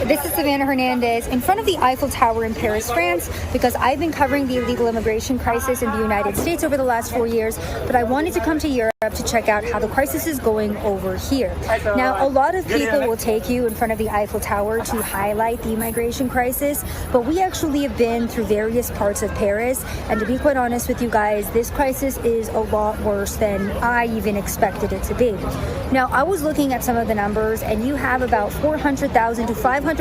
This is Savannah Hernandez in front of the Eiffel Tower in Paris, France, because I've been covering the illegal immigration crisis in the United States over the last 4 years, but I wanted to come to Europe to check out how the crisis is going over here. Now, a lot of people will take you in front of the Eiffel Tower to highlight the immigration crisis, but we actually have been through various parts of Paris, and to be quite honest with you guys, this crisis is a lot worse than I even expected it to be. Now, I was looking at some of the numbers, and you have about 400,000 to 500,000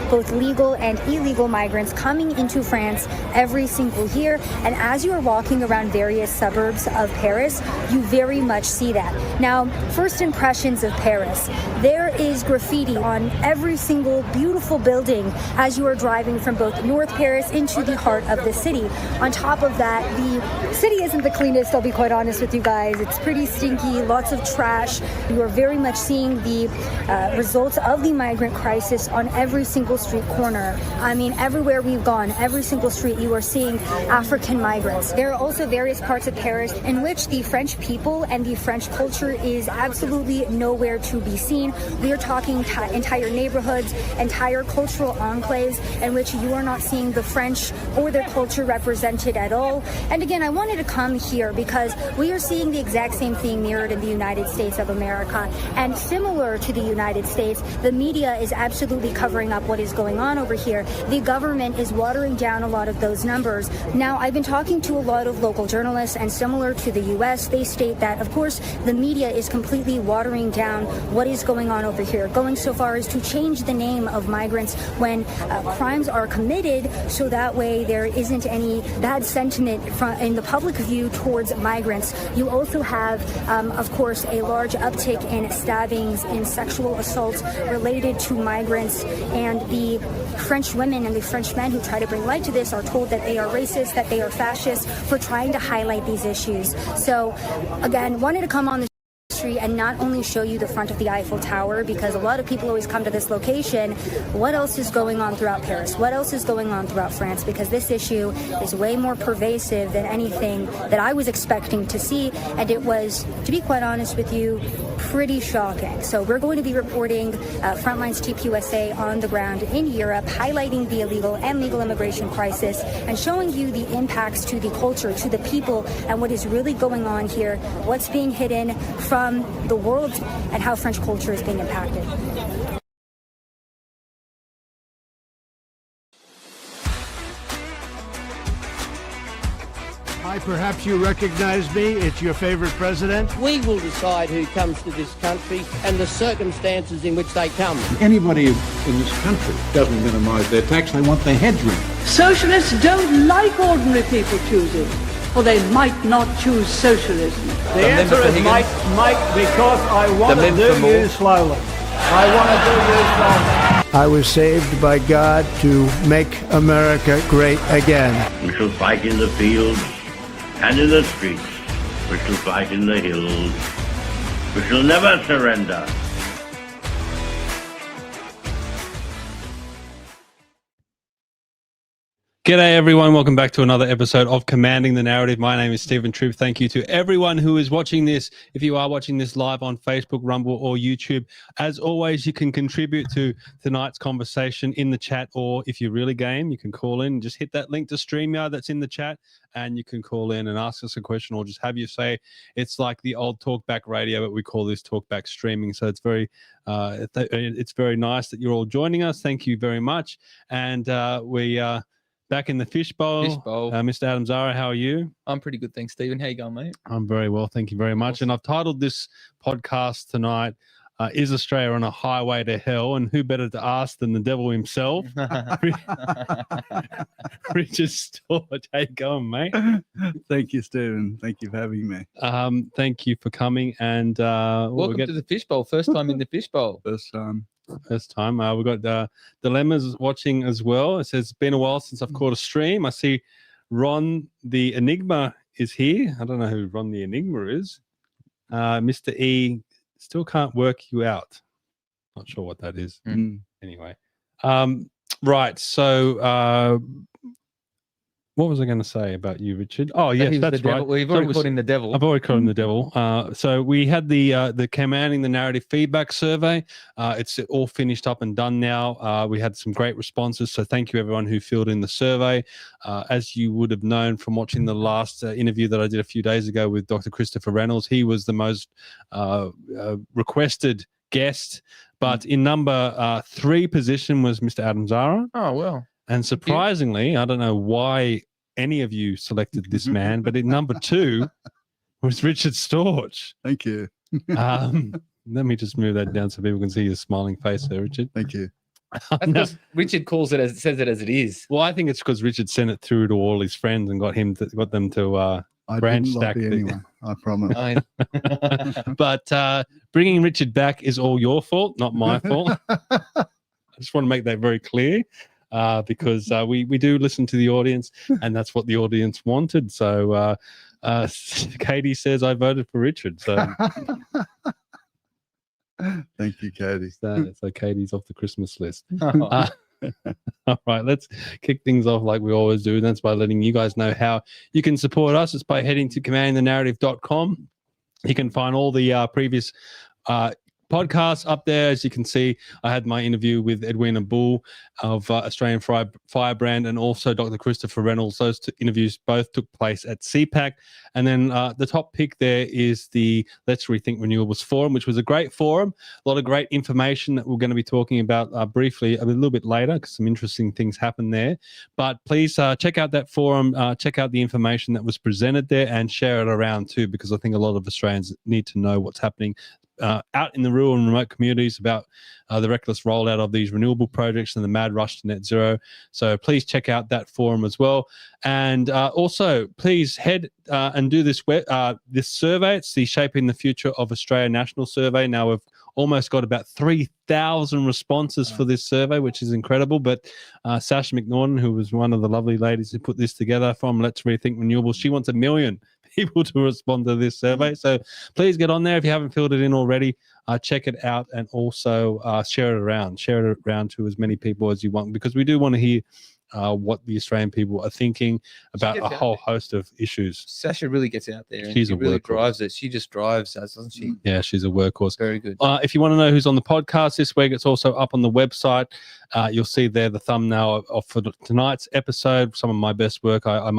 both legal and illegal migrants coming into France every single year, and as you are walking around various suburbs of Paris, you very much see that. Now, first impressions of Paris. There is graffiti on every single beautiful building as you are driving from both North Paris into the heart of the city. On top of that, the city isn't the cleanest, I'll be quite honest with you guys. It's pretty stinky, lots of trash. You are very much seeing the results of the migrant crisis on every single street corner. I mean, everywhere we've gone, every single street, you are seeing African migrants. There are also various parts of Paris in which the French people and the French culture is absolutely nowhere to be seen. We are talking entire neighborhoods, entire cultural enclaves in which you are not seeing the French or their culture represented at all. And again, I wanted to come here because we are seeing the exact same thing mirrored in the United States of America. And similar to the United States, the media is absolutely covering up what is going on over here. The government is watering down a lot of those numbers. Now, I've been talking to a lot of local journalists, and similar to the US, they state that, of course, the media is completely watering down what is going on over here, going so far as to change the name of migrants when crimes are committed, so that way there isn't any bad sentiment in the public view towards migrants. You also have, of course, a large uptick in stabbings, in sexual assaults related to migrants, and the French women and the French men who try to bring light to this are told that they are racist, that they are fascist for trying to highlight these issues. So, again, wanted to come on the street and not only show you the front of the Eiffel Tower, because a lot of people always come to this location. What else is going on throughout Paris? What else is going on throughout France? Because this issue is way more pervasive than anything that I was expecting to see, and it was, to be quite honest with you, pretty shocking. So we're going to be reporting Frontline's TPUSA on the ground in Europe, highlighting the illegal and legal immigration crisis and showing you the impacts to the culture, to the people, and what is really going on here, what's being hidden from the world, and how French culture is being impacted. Hi, perhaps you recognize me. It's your favorite president. We will decide who comes to this country and the circumstances in which they come. Anybody in this country doesn't minimize their tax. They want their heads ring. Socialists don't like ordinary people choosing, or they might not choose socialism. The answer is might, because I want to do you slowly. I want to do you slowly. I was saved by God to make America great again. We shall fight in the fields and in the streets. We shall fight in the hills. We shall never surrender. G'day everyone, welcome back to another episode of Commanding the Narrative. My name is Stephen Tripp. Thank you to everyone who is watching this. If you are watching this live on Facebook, Rumble or YouTube, as always, you can contribute to tonight's conversation in the chat, or if you're really game, you can call in and just hit that link to StreamYard that's in the chat, and you can call in and ask us a question or just have you say. It's like the old talkback radio, but we call this talkback streaming. So it's very nice that you're all joining us. Thank you very much. And we back in the fishbowl. Mr. Adam Zahra, how are you? I'm pretty good, thanks, Stephen. How you going, mate? I'm very well, thank you very much. Awesome. And I've titled this podcast tonight, Is Australia on a Highway to Hell? And who better to ask than the devil himself? Richard Storch. How you going, mate? Thank you, Stephen. Thank you for having me. Thank you for coming. And welcome to the fishbowl. First time in the fishbowl. First time. We've got Dilemmas watching as well. It says, it's been a while since I've caught a stream. I see Ron the Enigma is here. I don't know who Ron the Enigma is. Mr. E still can't work you out. Not sure what that is. Anyway. Right. So What was I going to say about you, Richard? Oh, yes, He was that's the right. devil. Well, you've already called him the devil. I've already called him the devil. So we had the Commanding the Narrative feedback survey. It's all finished up and done now. We had some great responses. So thank you, everyone who filled in the survey. As you would have known from watching the last interview that I did a few days ago with Dr. Christopher Reynolds, he was the most requested guest. But in number 3 position was Mr. Adam Zahra. Oh, well. And surprisingly, I don't know why any of you selected this man, but in number 2 was Richard Storch. Thank you. Let me just move that down so people can see your smiling face there, Richard. Thank you. That's because Richard says it as it is. Well, I think it's because Richard sent it through to all his friends and got them to I branch didn't stack. lobby anyone, I promise. But bringing Richard back is all your fault, not my fault. I just want to make that very clear. Because we do listen to the audience, and that's what the audience wanted. So Katie says I voted for Richard. So thank you, Katie. So Katie's off the Christmas list. All right, let's kick things off like we always do. And that's by letting you guys know how you can support us. It's by heading to commandingthenarrative.com. You can find all the previous podcasts up there. As you can see, I had my interview with Edwina Bull of Australian Firebrand and also Dr. Christopher Reynolds. Those 2 interviews both took place at CPAC. And then the top pick there is the Let's Rethink Renewables Forum, which was a great forum. A lot of great information that we're going to be talking about briefly a little bit later because some interesting things happened there. But please check out that forum, check out the information that was presented there and share it around too, because I think a lot of Australians need to know what's happening out in the rural and remote communities about the reckless rollout of these renewable projects and the mad rush to net zero. So please check out that forum as well. And also, please head and do this survey. It's the Shaping the Future of Australia National Survey. Now, we've almost got about 3,000 responses for this survey, which is incredible. But Sasha McNaughton, who was one of the lovely ladies who put this together from Let's Rethink Renewables, she wants 1 million people to respond to this survey. So please get on there if you haven't filled it in already. Check it out and also share it around. Share it around to as many people as you want, because we do want to hear what the Australian people are thinking about a whole host of issues. Sasha really gets out there. And she really drives it. She just drives us, doesn't she? Yeah, she's a workhorse. Very good. If you want to know who's on the podcast this week, it's also up on the website. You'll see there the thumbnail of for tonight's episode. Some of my best work, I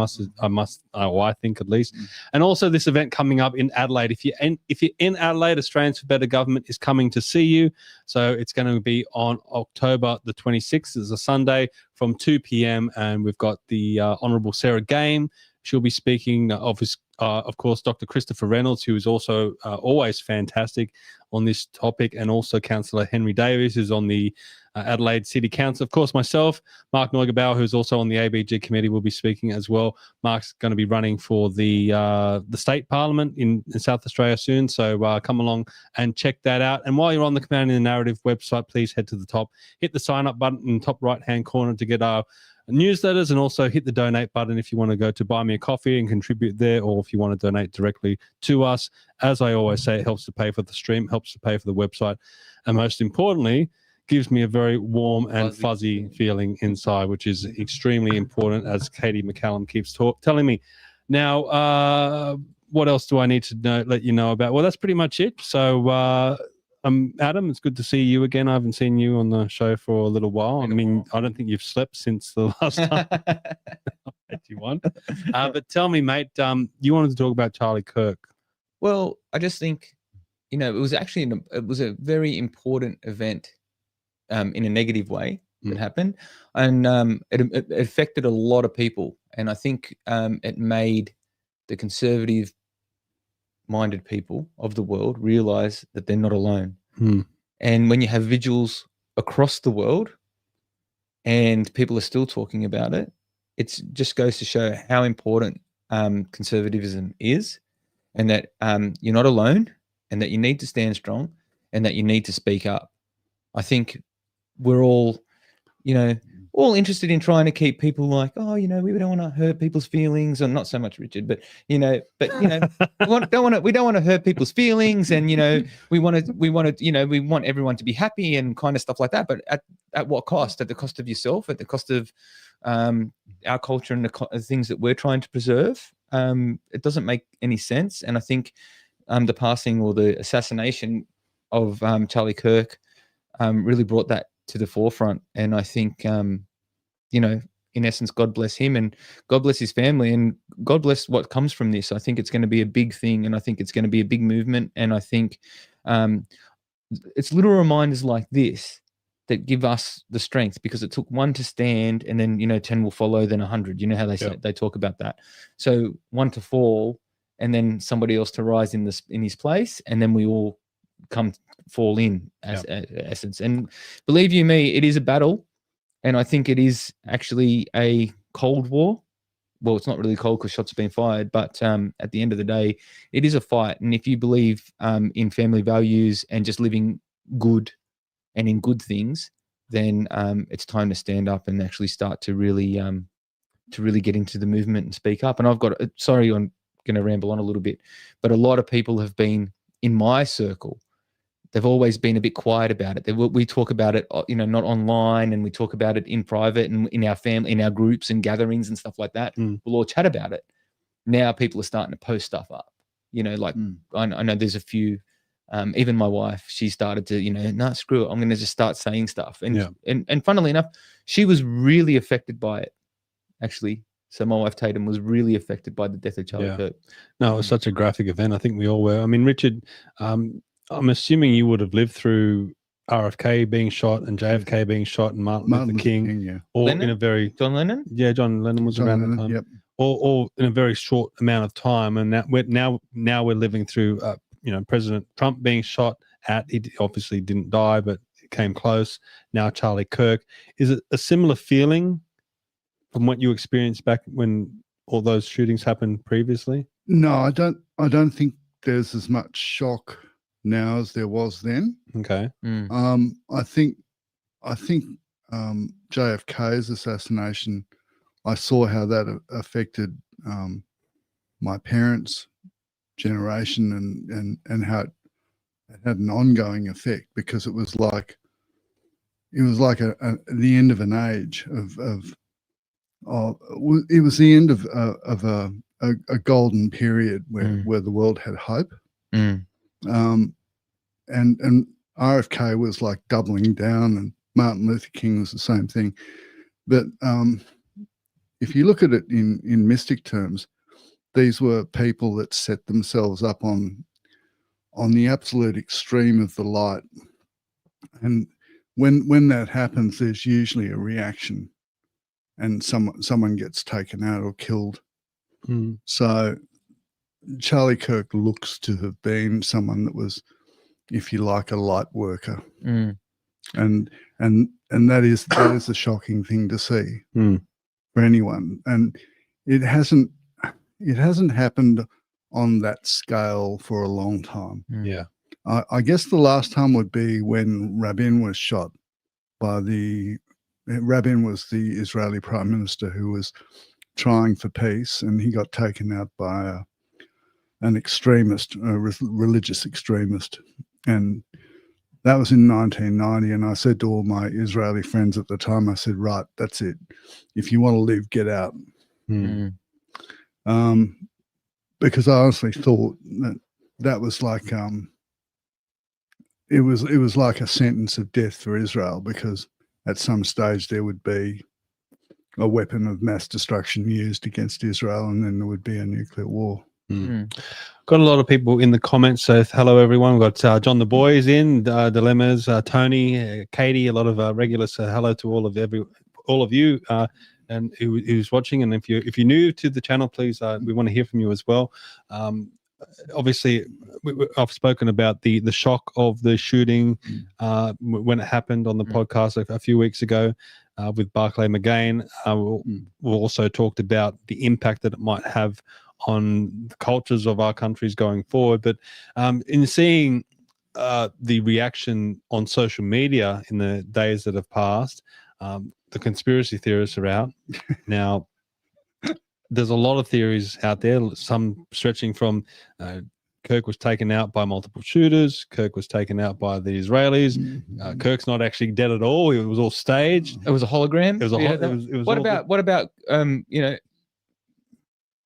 think at least. And also this event coming up in Adelaide. If you're in Adelaide, Australians for Better Government is coming to see you. So it's going to be on October the 26th. It's a Sunday from 2 p.m. and we've got the Honourable Sarah Game. She'll be speaking of course, Dr. Christopher Reynolds, who is also always fantastic on this topic, and also Councillor Henry Davies, who's on the Adelaide City Council. Of course, myself, Mark Neugebauer, who's also on the ABG committee, will be speaking as well. Mark's going to be running for the state parliament in South Australia soon, so come along and check that out. And while you're on the Commanding the Narrative website, please head to the top, hit the sign up button in the top right-hand corner to get our newsletters, and also hit the donate button if you want to go to buy me a coffee and contribute there, or if you want to donate directly to us. As I always say, it helps to pay for the stream, helps to pay for the website, and most importantly, gives me a very warm and fuzzy feeling inside, which is extremely important, as Katie McCallum keeps telling me. Now, what else do I need to let you know about? Well, that's pretty much it. So, Adam, it's good to see you again. I haven't seen you on the show for a little while. I mean, I don't think you've slept since the last time you won. But tell me, mate, you wanted to talk about Charlie Kirk. Well, I just think, it was actually it was a very important event in a negative way that happened, and it affected a lot of people. And I think it made the conservative minded people of the world realize that they're not alone. And when you have vigils across the world and people are still talking about it, it just goes to show how important conservatism is, and that you're not alone, and that you need to stand strong, and that you need to speak up. I think we're all interested in trying to keep people like, we don't want to hurt people's feelings, or not so much Richard, but we don't want to hurt people's feelings, and we want everyone to be happy and kind of stuff like that. But at what cost? At the cost of yourself, at the cost of our culture and the things that we're trying to preserve. It doesn't make any sense. And I think the passing or the assassination of Charlie Kirk really brought that to the forefront. And I think, you know, in essence, God bless him and God bless his family and God bless what comes from this. I think it's going to be a big thing and I think it's going to be a big movement. And I think it's little reminders like this that give us the strength, because it took one to stand and then, you know, 10 will follow, then 100. You know how they say, they talk about that. So one to fall and then somebody else to rise in his place, and then we all fall in as essence. And believe you me, it is a battle. And I think it is actually a cold war. Well, it's not really cold because shots have been fired, but at the end of the day, it is a fight. And if you believe in family values and just living good and in good things, then it's time to stand up and actually start to really get into the movement and speak up. And I've got, sorry, I'm going to ramble on a little bit, but a lot of people have been in my circle. They've always been a bit quiet about it. We talk about it, you know, not online, and we talk about it in private and in our family, in our groups and gatherings and stuff like that. We'll all chat about it. Now people are starting to post stuff up, you know, like I know there's a few, even my wife, she started to, you know, nah, screw it, I'm going to just start saying stuff. And funnily enough, she was really affected by it, actually. So my wife Tatum was really affected by the death of Charlie Kirk. No, it was such a graphic event. I think we all were. I mean, Richard, I'm assuming you would have lived through RFK being shot and JFK being shot and Martin Luther King, all Lennon? in a very John Lennon. Yeah, John Lennon was around that time. All in a very short amount of time, and now we're living through you know, President Trump being shot at. He obviously didn't die, but it came close. Now Charlie Kirk. Is it a similar feeling from what you experienced back when all those shootings happened previously? No, I don't think there's as much shock now as there was then. Okay. I think JFK's assassination, I saw how that affected my parents' generation and how it had an ongoing effect, because it was like the end of an age it was the end of a golden period where the world had hope. And RFK was like doubling down, and Martin Luther King was the same thing. But if you look at it in mystic terms, these were people that set themselves up on the absolute extreme of the light. And when that happens, there's usually a reaction, and someone gets taken out or killed. So Charlie Kirk looks to have been someone that was, if you like, a light worker, and that is a shocking thing to see for anyone. And it hasn't happened on that scale for a long time. Yeah, I guess the last time would be when Rabin was shot by Rabin was the Israeli Prime Minister who was trying for peace, and he got taken out by an extremist, a religious extremist. And that was in 1990. And I said to all my Israeli friends at the time, I said, right, that's it. If you want to live, get out. Because I honestly thought that was like, it was like a sentence of death for Israel, because at some stage there would be a weapon of mass destruction used against Israel, and then there would be a nuclear war. Got a lot of people in the comments. So hello everyone. We've got John the Boy is in, Dilemmas, Tony, Katie, a lot of regulars. Hello to all of you and who's watching. And if you're new to the channel, please, we want to hear from you as well. Obviously, I've spoken about the shock of the shooting when it happened on the podcast a few weeks ago with Barclay McGain. We also talked about the impact that it might have on the cultures of our countries going forward. But in seeing the reaction on social media in the days that have passed, the conspiracy theorists are out. Now, there's a lot of theories out there, some stretching from Kirk was taken out by multiple shooters. Kirk was taken out by the Israelis. Kirk's not actually dead at all. It was all staged. It was a hologram. It was it was what all about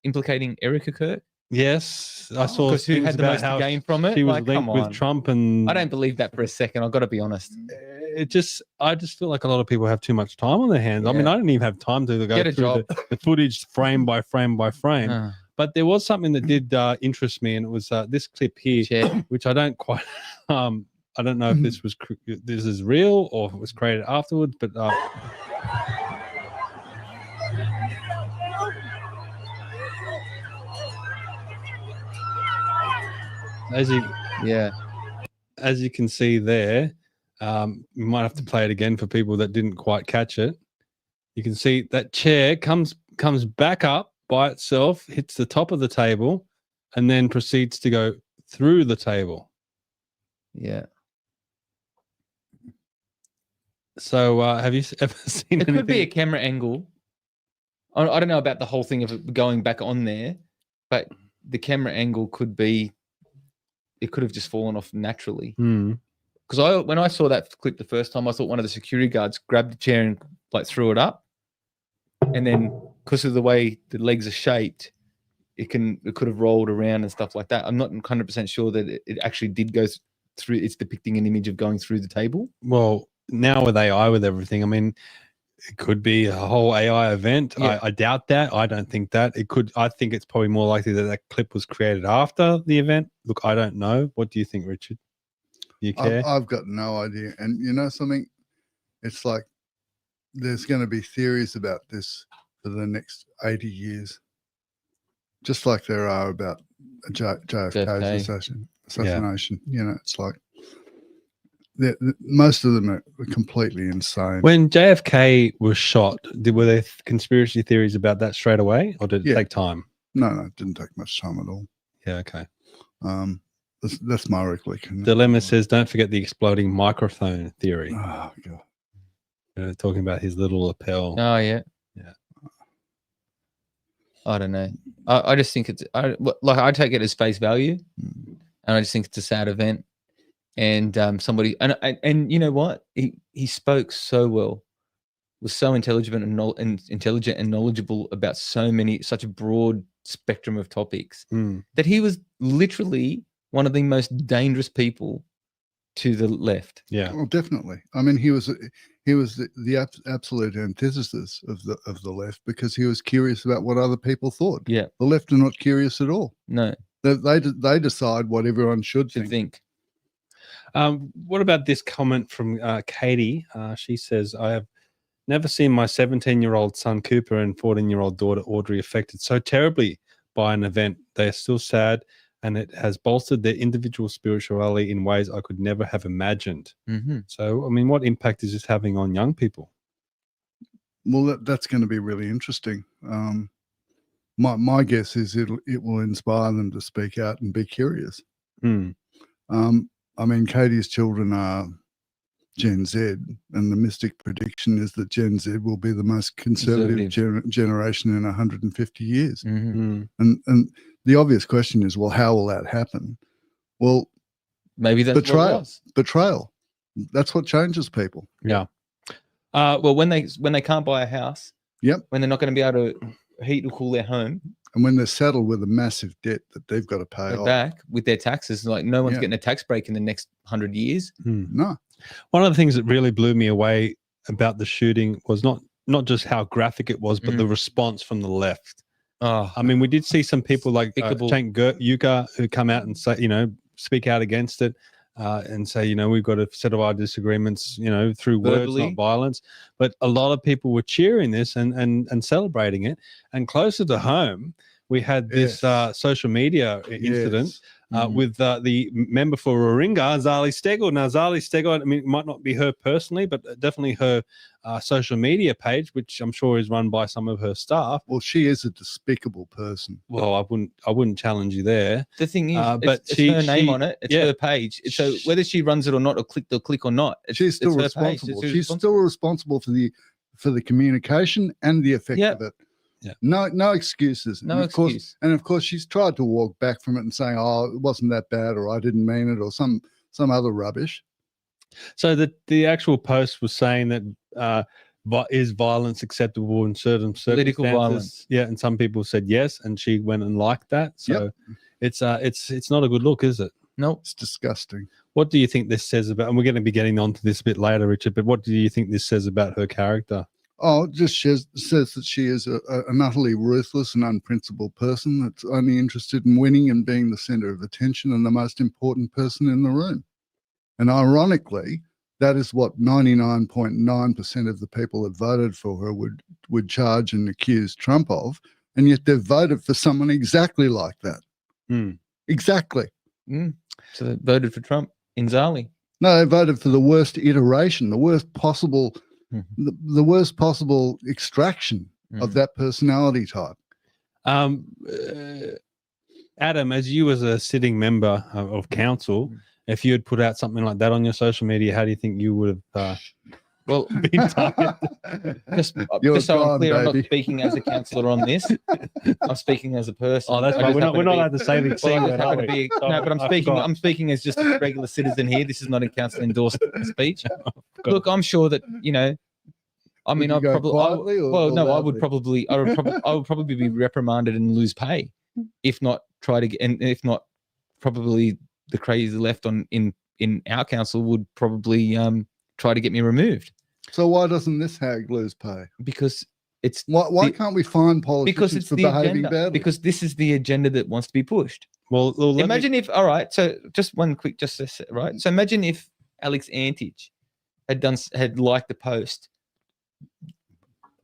implicating Erica Kirk? Yes, I saw because who had the most to gain from it? She was Like, linked with Trump, and I don't believe that for a second. I've got to be honest. I just feel like a lot of people have too much time on their hands. I mean, I didn't even have time to go through the footage frame by frame by frame. But there was something that did interest me, and it was this clip here, which I don't quite. I don't know if this is real or if it was created afterwards, but. As you can see there, we might have to play it again for people that didn't quite catch it. You can see that chair comes back up by itself, hits the top of the table, and then proceeds to go through the table. Yeah. So have you ever seen it? Could be a camera angle. I don't know about the whole thing of it going back on there, but the camera angle could be. It could have just fallen off naturally. Because when I saw that clip the first time, I thought one of the security guards grabbed the chair and like threw it up, and then because of the way the legs are shaped, it could have rolled around and stuff like that. I'm not 100% sure that it actually did go through. It's depicting an image of going through the table. Well, now with AI, with everything, I mean, it could be a whole AI event. Yeah. I doubt that. I don't think that. It could. I think it's probably more likely that that clip was created after the event. Look, I don't know. What do you think, Richard? You care? I've got no idea. And you know something? It's like there's going to be theories about this for the next 80 years, just like there are about JFK's assassination. You know, it's like most of them are completely insane. When JFK was shot, were there conspiracy theories about that straight away, or did it take time? No, it didn't take much time at all. Yeah, okay. That's my recollection. Dilemma says, don't forget the exploding microphone theory. Oh, God. Talking about his little lapel. Oh, yeah. Yeah. I don't know. I just think I take it as face value, and I just think it's a sad event. And somebody, and you know what? He spoke so well, was so intelligent and knowledgeable about such a broad spectrum of topics that he was literally one of the most dangerous people to the left. Yeah, well, definitely. I mean, he was the absolute antithesis of the left, because he was curious about what other people thought. Yeah, the left are not curious at all. No, they decide what everyone should think. What about this comment from Katie? She says, I have never seen my 17-year-old son Cooper and 14-year-old daughter Audrey affected so terribly by an event. They are still sad, and it has bolstered their individual spirituality in ways I could never have imagined. So, I mean, what impact is this having on young people? Well, that's going to be really interesting. My guess is it will inspire them to speak out and be curious. I mean, Katie's children are Gen Z, and the mystic prediction is that Gen Z will be the most conservative generation in 150 years. And the obvious question is, well, how will that happen? Well, maybe that's betrayal. That's what changes people. Yeah. Well, when they can't buy a house, when they're not going to be able to heat or cool their home, and when they're saddled with a massive debt that they've got to pay back with their taxes, like no one's getting a tax break in the next 100 years. No. One of the things that really blew me away about the shooting was not just how graphic it was, but the response from the left. I mean, we did see some people like Cenk Yuka who come out and say, speak out against it and say, we've got to settle our disagreements, through words, not violence. But a lot of people were cheering this and celebrating it. And closer to home, we had this social media incident with the member for Warringah, Zahra Steggall. Now, Zahra Steggall, I mean, it might not be her personally, but definitely her social media page, which I'm sure is run by some of her staff. Well, she is a despicable person. Well, I wouldn't challenge you there. The thing is, but it's her name on it. It's her page. So whether she runs it or not, or click or not, she's still responsible. She's still responsible for the communication and the effect of it. Yeah. No excuses. No Of excuse. course, she's tried to walk back from it and saying, "Oh, it wasn't that bad," or "I didn't mean it," or some other rubbish. So the actual post was saying that is violence acceptable in certain circumstances? Political violence. Yeah, and some people said yes, and she went and liked that. So it's not a good look, is it? Nope. It's disgusting. What do you think this says about? And we're going to be getting onto this a bit later, Richard. But what do you think this says about her character? Oh, it just says that she is an utterly ruthless and unprincipled person that's only interested in winning and being the centre of attention and the most important person in the room. And ironically, that is what 99.9% of the people that voted for her would charge and accuse Trump of, and yet they've voted for someone exactly like that. Exactly. So they voted for Trump in Zali. No, they voted for the worst iteration, the worst possible, the worst possible extraction of that personality type. Adam, as you as a sitting member of council, if you had put out something like that on your social media, how do you think you would have been targeted? Just so I'm clear, I'm not speaking as a councillor on this. I'm speaking as a person. Oh, that's right. We're not allowed to say the No, but I'm speaking as just a regular citizen here. This is not a council endorsed speech. Look, I'm sure that I mean, I would probably be reprimanded and lose pay, if not probably the crazy left in our council would probably try to get me removed. So why doesn't this hag lose pay? Because it's why can't we find politicians for behaving badly? Because this is the agenda that wants to be pushed. Well, imagine if so just one quick right. So imagine if Alex Antich had liked the post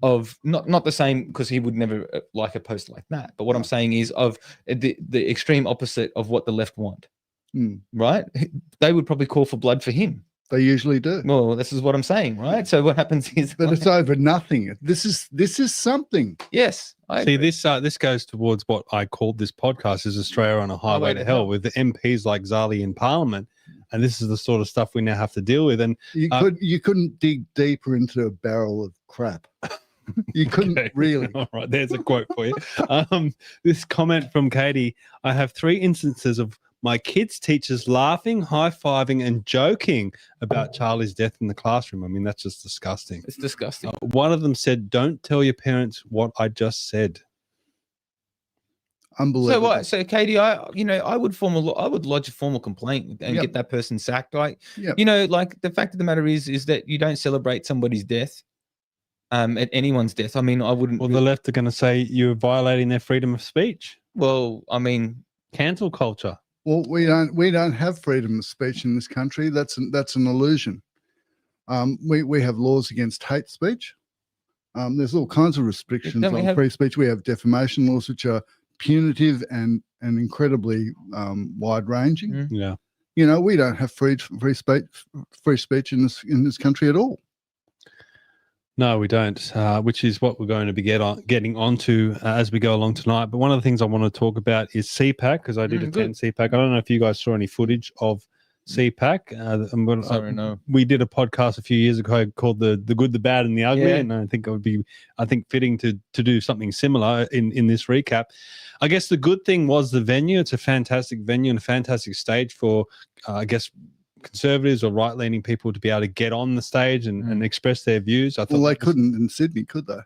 of not the same, because he would never like a post like that. But what I'm saying is of the extreme opposite of what the left want. Right? They would probably call for blood for him. They usually do. Well, this is what I'm saying, right? So what happens is, but it's over nothing. This is something. Yes. This goes towards what I called this podcast is Australia on a Highway to Hell, with the MPs like Zali in Parliament, and this is the sort of stuff we now have to deal with. And you couldn't dig deeper into a barrel of crap. You couldn't really. All right, there's a quote for you. This comment from Katie: I have 3 instances of my kids' teachers laughing, high-fiving, and joking about Charlie's death in the classroom. I mean, that's just disgusting. It's disgusting. One of them said, "Don't tell your parents what I just said." Unbelievable. So what? So Katie, I would lodge a formal complaint and get that person sacked. Like, like the fact of the matter is that you don't celebrate somebody's death, at anyone's death. I mean, I wouldn't. Well, the left are going to say you're violating their freedom of speech. Well, I mean, cancel culture. Well, we don't have freedom of speech in this country. That's an illusion. We have laws against hate speech. There's all kinds of restrictions on free speech. We have defamation laws, which are punitive and incredibly wide-ranging. Yeah. We don't have free speech in this country at all. No, we don't, which is what we're going to be getting onto as we go along tonight. But one of the things I want to talk about is CPAC, because I did attend CPAC. I don't know if you guys saw any footage of CPAC. Sorry, no. We did a podcast a few years ago called the Good, the Bad, and the Ugly, and I think it would be fitting to do something similar in this recap. I guess the good thing was the venue. It's a fantastic venue and a fantastic stage for, I guess, conservatives or right-leaning people to be able to get on the stage and express their views. I thought they couldn't in Sydney, could they?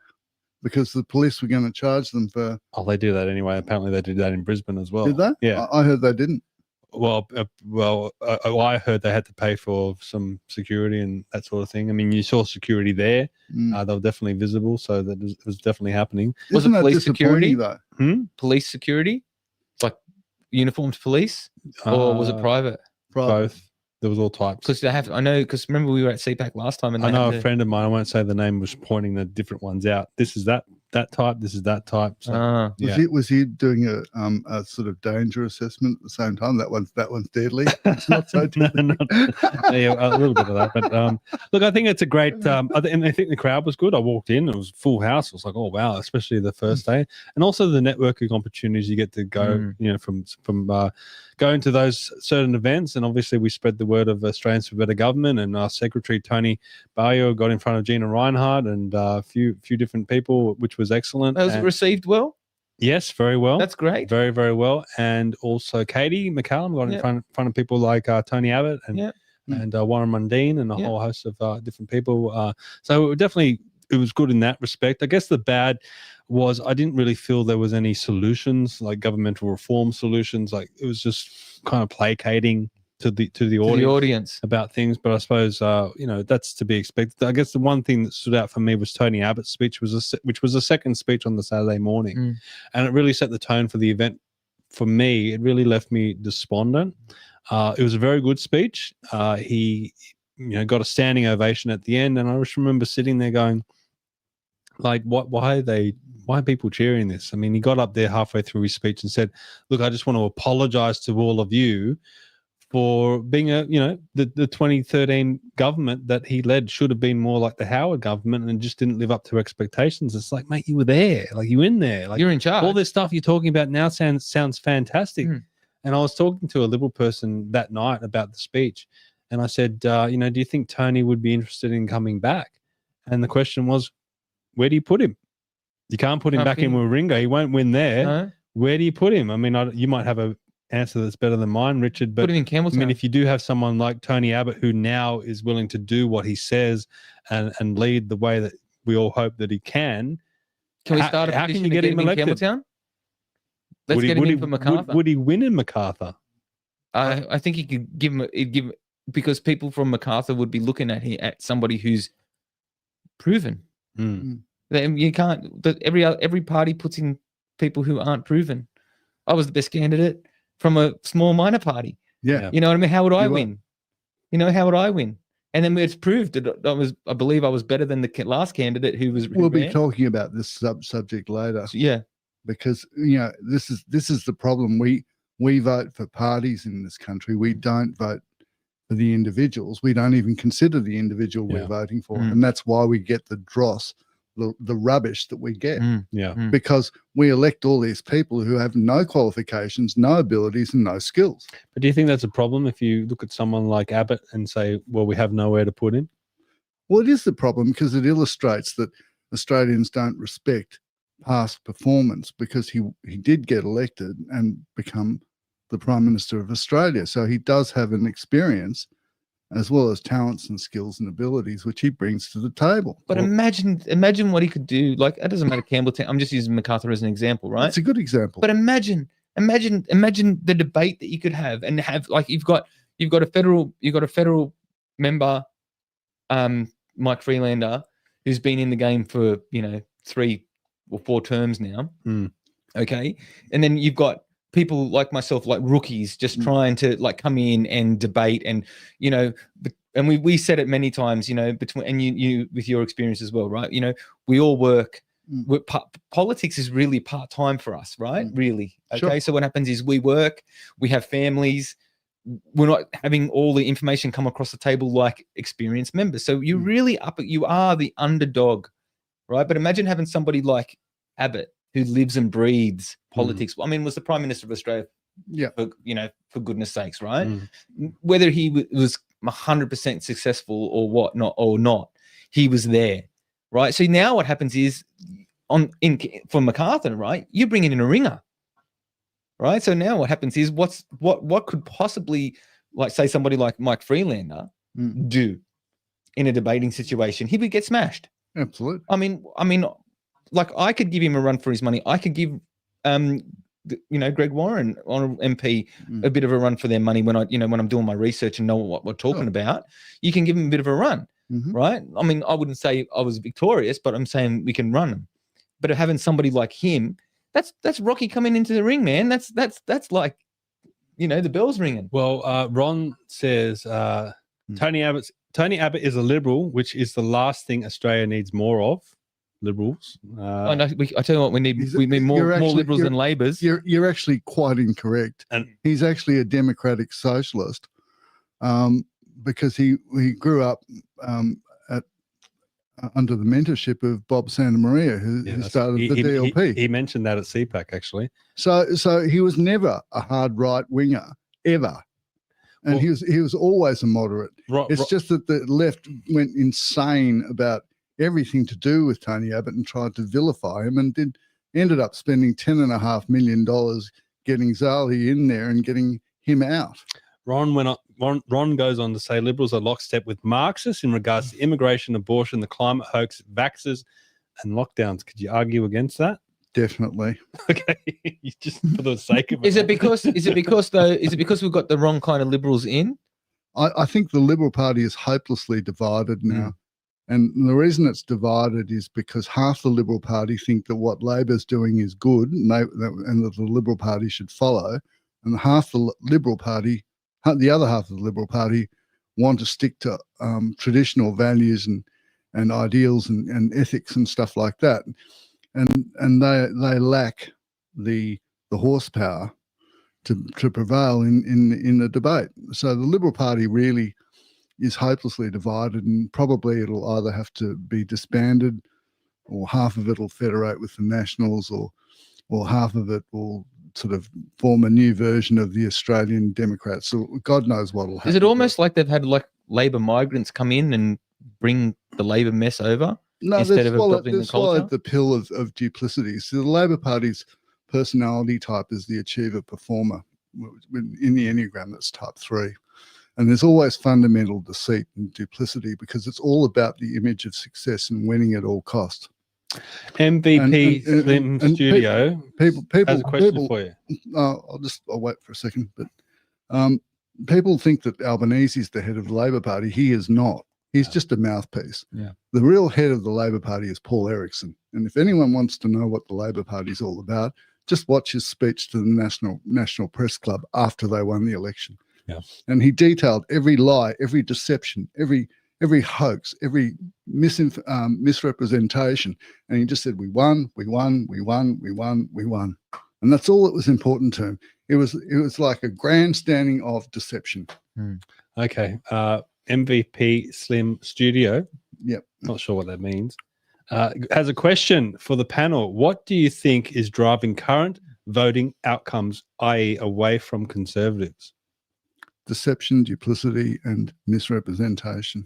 Because the police were going to charge them for... Oh, they do that anyway. Apparently they did that in Brisbane as well. Did they? Yeah. I heard they didn't. Well, I heard they had to pay for some security and that sort of thing. I mean, you saw security there. They were definitely visible, so that it was definitely happening. Was it police security? Though? Police security? Like uniformed police? Or was it private? Both. There was all types. Because because remember we were at CPAC last time, and I know a friend of mine, I won't say the name, was pointing the different ones out. This is that type. This is that type. So, was he doing a sort of danger assessment at the same time? That one's deadly. It's not so deadly. Yeah, a little bit of that. But look, I think it's a great. And I think the crowd was good. I walked in, it was full house. I was like, oh wow, especially the first day, and also the networking opportunities you get to go. From going to those certain events, and obviously we spread the word of Australians for Better Government, and our secretary Tony Bayo got in front of Gina Reinhardt and a few different people, which speech was excellent. Was it received well? Yes, very well. That's great. Very, very well. And also Katie McCallum got in front of people like Tony Abbott and Warren Mundine and a whole host of different people. So definitely it was good in that respect. I guess the bad was I didn't really feel there was any solutions, like governmental reform solutions. Like it was just kind of placating to the audience about things. But I suppose that's to be expected. I guess the one thing that stood out for me was Tony Abbott's speech, which was a second speech on the Saturday morning, and it really set the tone for the event. For me, it really left me despondent. It was a very good speech. He got a standing ovation at the end, and I just remember sitting there going, like, why are people cheering this? I mean, he got up there halfway through his speech and said, look, I just want to apologize to all of you for being the 2013 government that he led should have been more like the Howard government and just didn't live up to expectations. It's like, mate, you were there. Like, you in there. Like, you're in charge. All this stuff you're talking about now sounds fantastic. And I was talking to a Liberal person that night about the speech, and I said, do you think Tony would be interested in coming back? And the question was, where do you put him? You can't put him back in Warringah. He won't win there. No. Where do you put him? I mean, you might have a answer that's better than mine, Richard, but put him in Campbelltown. I mean, if you do have someone like Tony Abbott who now is willing to do what he says and lead the way that we all hope that he can we start a how petition can you get him elected? Campbelltown? Let's get him in for MacArthur. Would he win in MacArthur? I think he could give him because people from MacArthur would be looking at somebody who's proven. You can't. Every party puts in people who aren't proven. I was the best candidate from a small minor party. Yeah, you know what I mean. How would I win? How would I win? And then it's proved that I believe I was better than the last candidate who was. We'll be talking about this subject later. Yeah, because this is the problem. We vote for parties in this country. We don't vote for the individuals. We don't even consider the individual we're voting for, and that's why we get the dross. The rubbish that we get because we elect all these people who have no qualifications, no abilities and no skills. But do you think that's a problem if you look at someone like Abbott and say, well, we have nowhere to put him? Well, it is the problem because it illustrates that Australians don't respect past performance because he did get elected and become the Prime Minister of Australia. So he does have an experience as well as talents and skills and abilities, which he brings to the table. But imagine what he could do. Like, it doesn't matter Campbelltown. I'm just using MacArthur as an example, right? It's a good example. But imagine the debate that you could have and have, like, you've got a federal member, Mike Freelander, who's been in the game for 3 or 4 terms now. Okay, and then you've got people like myself, like rookies, just trying to like come in and debate, and and we said it many times, between, and you with your experience as well, right? We all work. Politics is really part-time for us, right? Really. Okay. Sure. So what happens is we work, we have families, we're not having all the information come across the table like experienced members. So you're really you are the underdog, right? But imagine having somebody like Abbott, who lives and breathes politics. I mean, was the Prime Minister of Australia, for goodness sakes, right? Whether he was 100% successful or not, he was there, right? So now what happens is, for MacArthur, right, you're bringing in a ringer, right? So now what happens is, what could possibly, like, say somebody like Mike Freelander do in a debating situation? He would get smashed. Absolutely. I mean. Like, I could give him a run for his money. I could give, Greg Warren on MP a bit of a run for their money when I'm doing my research and know what we're talking about. You can give him a bit of a run, right? I mean, I wouldn't say I was victorious, but I'm saying we can run him. But having somebody like him, that's Rocky coming into the ring, man. That's like, the bell's ringing. Well, Ron says Tony Abbott is a Liberal, which is the last thing Australia needs more of. Liberals. I tell you what, we need more Liberals than Labors. You're actually quite incorrect. And he's actually a democratic socialist, because he grew up under the mentorship of Bob Santamaria, who started the DLP. He mentioned that at CPAC, actually. So he was never a hard right winger ever. And he was always a moderate. It's just that the left went insane about everything to do with Tony Abbott and tried to vilify him, and ended up spending $10.5 million getting Zahra in there and getting him out. Ron goes on to say Liberals are lockstep with Marxists in regards to immigration, abortion, the climate hoax, vaxxers, and lockdowns. Could you argue against that? Definitely. Okay, just for the sake of it. Is it because we've got the wrong kind of Liberals in? I think the Liberal Party is hopelessly divided now. And the reason it's divided is because half the Liberal Party think that what Labor's doing is good and that the Liberal Party should follow, and half the Liberal Party, the other half of the Liberal Party, want to stick to traditional values and ideals and ethics and stuff like that, and they lack the horsepower to prevail in the debate. So the Liberal Party really is hopelessly divided, and probably it'll either have to be disbanded, or half of it will federate with the Nationals, or half of it will sort of form a new version of the Australian Democrats. So God knows what will happen. Is it almost like they've had like Labor migrants come in and bring the Labor mess over? No, instead of adopting they've the culture? swallowed the pill of duplicity. So the Labor Party's personality type is the achiever performer. In the enneagram, that's type 3. And there's always fundamental deceit and duplicity, because it's all about the image of success and winning at all costs. MVP Slim Studio people has a question for you. I'll wait for a second. But people think that Albanese is the head of the Labor Party. He is not. He's just a mouthpiece. Yeah. The real head of the Labor Party is Paul Erickson. And if anyone wants to know what the Labor Party is all about, just watch his speech to the National Press Club after they won the election. Yeah. And he detailed every lie, every deception, every hoax, every misrepresentation. And he just said, we won. And that's all that was important to him. It was like a grandstanding of deception. Okay. MVP Slim Studio. Yep. Not sure what that means. Has a question for the panel. What do you think is driving current voting outcomes, i.e. away from Conservatives? Deception, duplicity, and misrepresentation.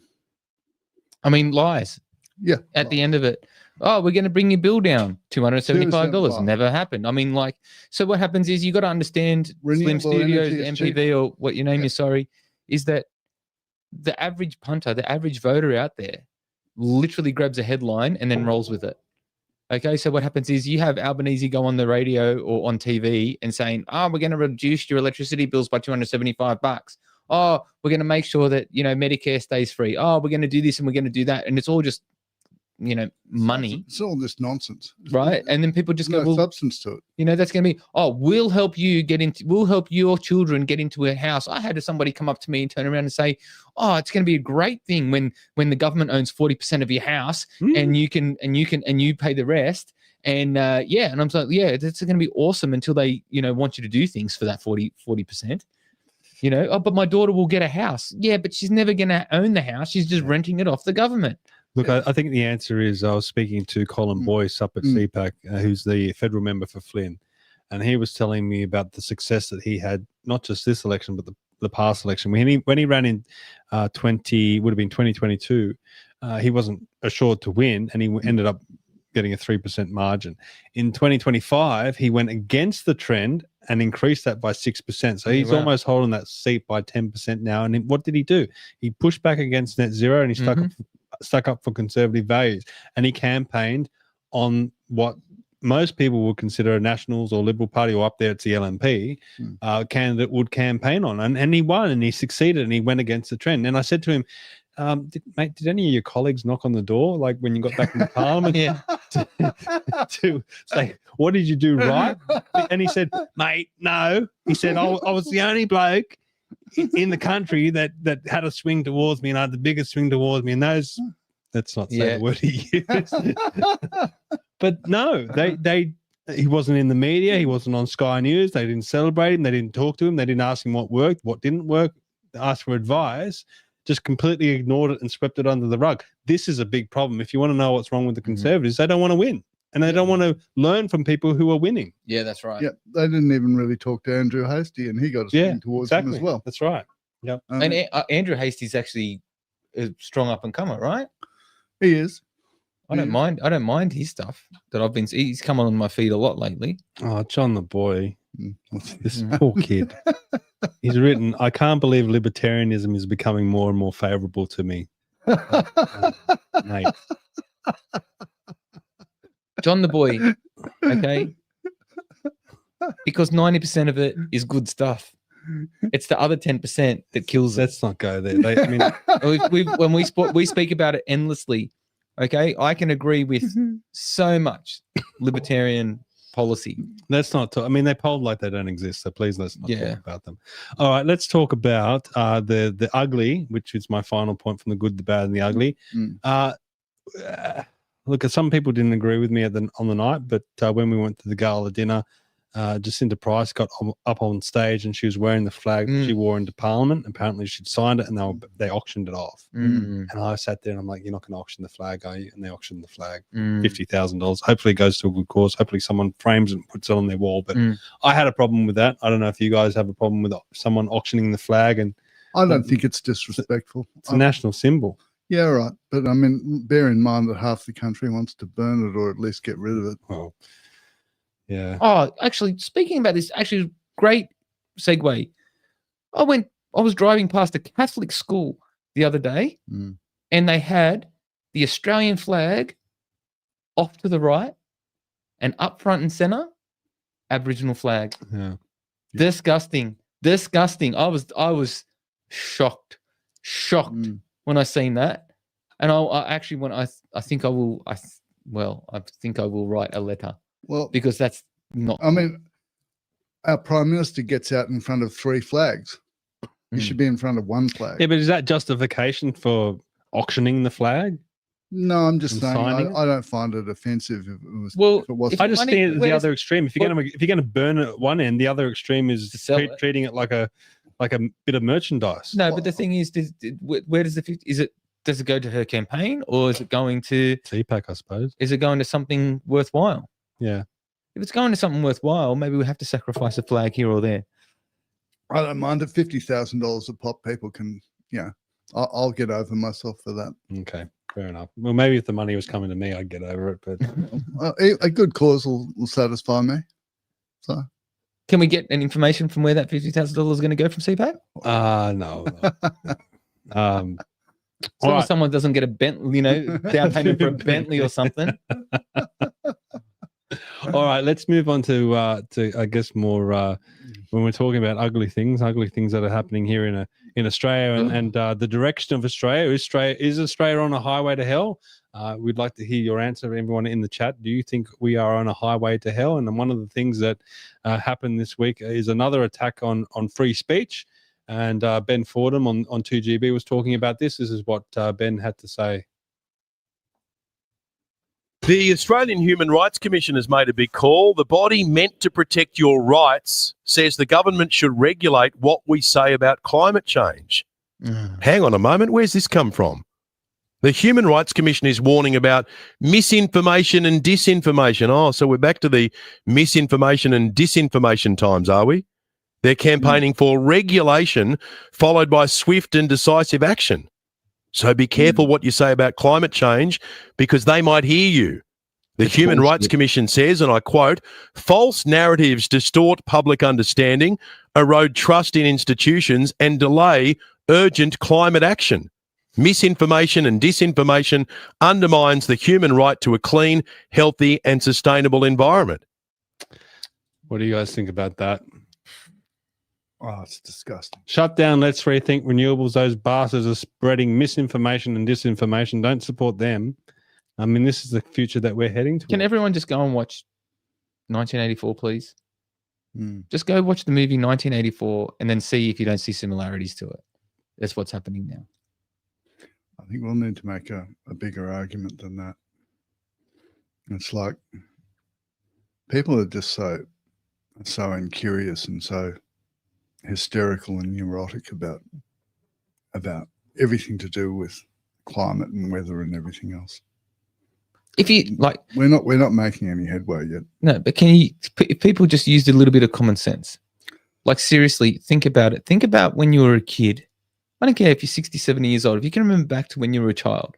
I mean, lies. Yeah. At the end of it, oh, we're going to bring your bill down, $275. Never happened. I mean, like, so what happens is you got to understand, Slim Studios, MPV, or what your name is, sorry, is that the average punter, the average voter out there, literally grabs a headline and then rolls with it. Okay, so what happens is you have Albanese go on the radio or on TV and saying, oh, we're going to reduce your electricity bills by $275. Oh, we're going to make sure that, Medicare stays free. Oh, we're going to do this and we're going to do that. And it's all just, money. It's all this nonsense. Right? And then people just go, well, substance to it. That's going to be, oh, we'll help your children get into a house. I had somebody come up to me and turn around and say, oh, it's going to be a great thing when the government owns 40% of your house and you pay the rest. And and I'm like, yeah, that's going to be awesome until they, want you to do things for that 40%. Oh, but my daughter will get a house. Yeah, but she's never going to own the house. She's just renting it off the government. Look, I think the answer is I was speaking to Colin Boyce up at CPAC, who's the federal member for Flynn, and he was telling me about the success that he had, not just this election, but the past election. When he ran in 2022, he wasn't assured to win, and he ended up getting a 3% margin. In 2025, he went against the trend and increased that by 6%. So he's almost holding that seat by 10% now. And what did he do? He pushed back against net zero, and he stuck up for conservative values, and he campaigned on what most people would consider a Nationals or Liberal Party, or up there it's the LNP candidate would campaign on, and he won and he succeeded and he went against the trend. And I said to him, did any of your colleagues knock on the door, like when you got back into Parliament, to say, what did you do right? And he said, mate, no. He said, I was the only bloke in the country that had a swing towards me, and I had the biggest swing towards me. And let's not say the word he used. But no, he wasn't in the media. He wasn't on Sky News. They didn't celebrate him. They didn't talk to him. They didn't ask him what worked, what didn't work, ask for advice. Just completely ignored it and swept it under the rug. This is a big problem. If you want to know what's wrong with the Conservatives, they don't want to win. And they don't want to learn from people who are winning. Yeah, that's right. Yeah, they didn't even really talk to Andrew Hastie, and he got a swing towards him as well. That's right. Yep. And Andrew Hastie's actually a strong up and comer, right? He is. I don't mind. I don't mind his stuff that I've been. He's come on my feed a lot lately. Oh, John the boy, this poor kid. He's written, "I can't believe libertarianism is becoming more and more favourable to me." Mate. John the boy, okay? Because 90% of it is good stuff. It's the other 10% that kills it. Let's not go there. I mean, when we speak about it endlessly, okay? I can agree with so much libertarian policy. Let's not talk. I mean, they polled like they don't exist, so please let's not talk about them. All right, let's talk about the ugly, which is my final point from the good, the bad, and the ugly. Look, some people didn't agree with me on the night, but when we went to the gala dinner, Jacinta Price got up on stage and she was wearing the flag she wore into Parliament. Apparently, she'd signed it and they auctioned it off. And I sat there and I'm like, "You're not going to auction the flag, are you?" And they auctioned the flag, $50,000. Hopefully, it goes to a good cause. Hopefully, someone frames it and puts it on their wall. But I had a problem with that. I don't know if you guys have a problem with someone auctioning the flag. And I don't think it's disrespectful. It's a national symbol. Yeah, right. But I mean, bear in mind that half the country wants to burn it or at least get rid of it. Well, yeah. Oh, actually, speaking about this, actually, great segue. I was driving past a Catholic school the other day, and they had the Australian flag off to the right, and up front and center, Aboriginal flag. Yeah. Disgusting. I was shocked when I seen that, and I think I will write a letter. Well, because that's not. I mean, our Prime Minister gets out in front of 3 flags. He should be in front of 1 flag. Yeah, but is that justification for auctioning the flag? No, I'm just saying I don't find it offensive if it was. Well, if it was I just think it's the other extreme. If you're going to burn it at one end, the other extreme is treating it like a bit of merchandise. No, but the thing is, where does does it go to her campaign, or is it going to CPAC, I suppose? Is it going to something worthwhile? Yeah. If it's going to something worthwhile, maybe we have to sacrifice a flag here or there. I don't mind it. $50,000 a pop. People can, I'll get over myself for that. Okay, fair enough. Well, maybe if the money was coming to me, I'd get over it. But a good cause will satisfy me. So, can we get an information from where that $50,000 is going to go from CPAC? No. Someone doesn't get a Bentley, down payment for a Bentley or something. All right, let's move on to I guess more when we're talking about ugly things that are happening here in Australia and the direction of Australia. Is Australia on a highway to hell? We'd like to hear your answer, everyone in the chat. Do you think we are on a highway to hell? And one of the things that happened this week is another attack on free speech. And Ben Fordham on 2GB was talking about this. This is what Ben had to say. The Australian Human Rights Commission has made a big call. The body meant to protect your rights says the government should regulate what we say about climate change. Hang on a moment. Where's this come from? The Human Rights Commission is warning about misinformation and disinformation. Oh, so we're back to the misinformation and disinformation times, are we? They're campaigning for regulation followed by swift and decisive action. So be careful what you say about climate change because they might hear you. The Human Rights Commission says, and I quote, "False narratives distort public understanding, erode trust in institutions and delay urgent climate action. Misinformation and disinformation undermines the human right to a clean, healthy and sustainable environment." What do you guys think about that? Oh, it's disgusting. Shut down, let's rethink renewables. Those bastards are spreading misinformation and disinformation. Don't support them. I mean, this is the future that we're heading to. Can everyone just go and watch 1984, please? Just go watch the movie 1984 and then see if you don't see similarities to it. That's what's happening now. I think we'll need to make a bigger argument than that. It's like people are just so incurious and so hysterical and neurotic about everything to do with climate and weather and everything else. If you like, we're not making any headway yet. No, but if people just used a little bit of common sense, like seriously, think about it. Think about when you were a kid. I don't care if you're 60, 70 years old. If you can remember back to when you were a child,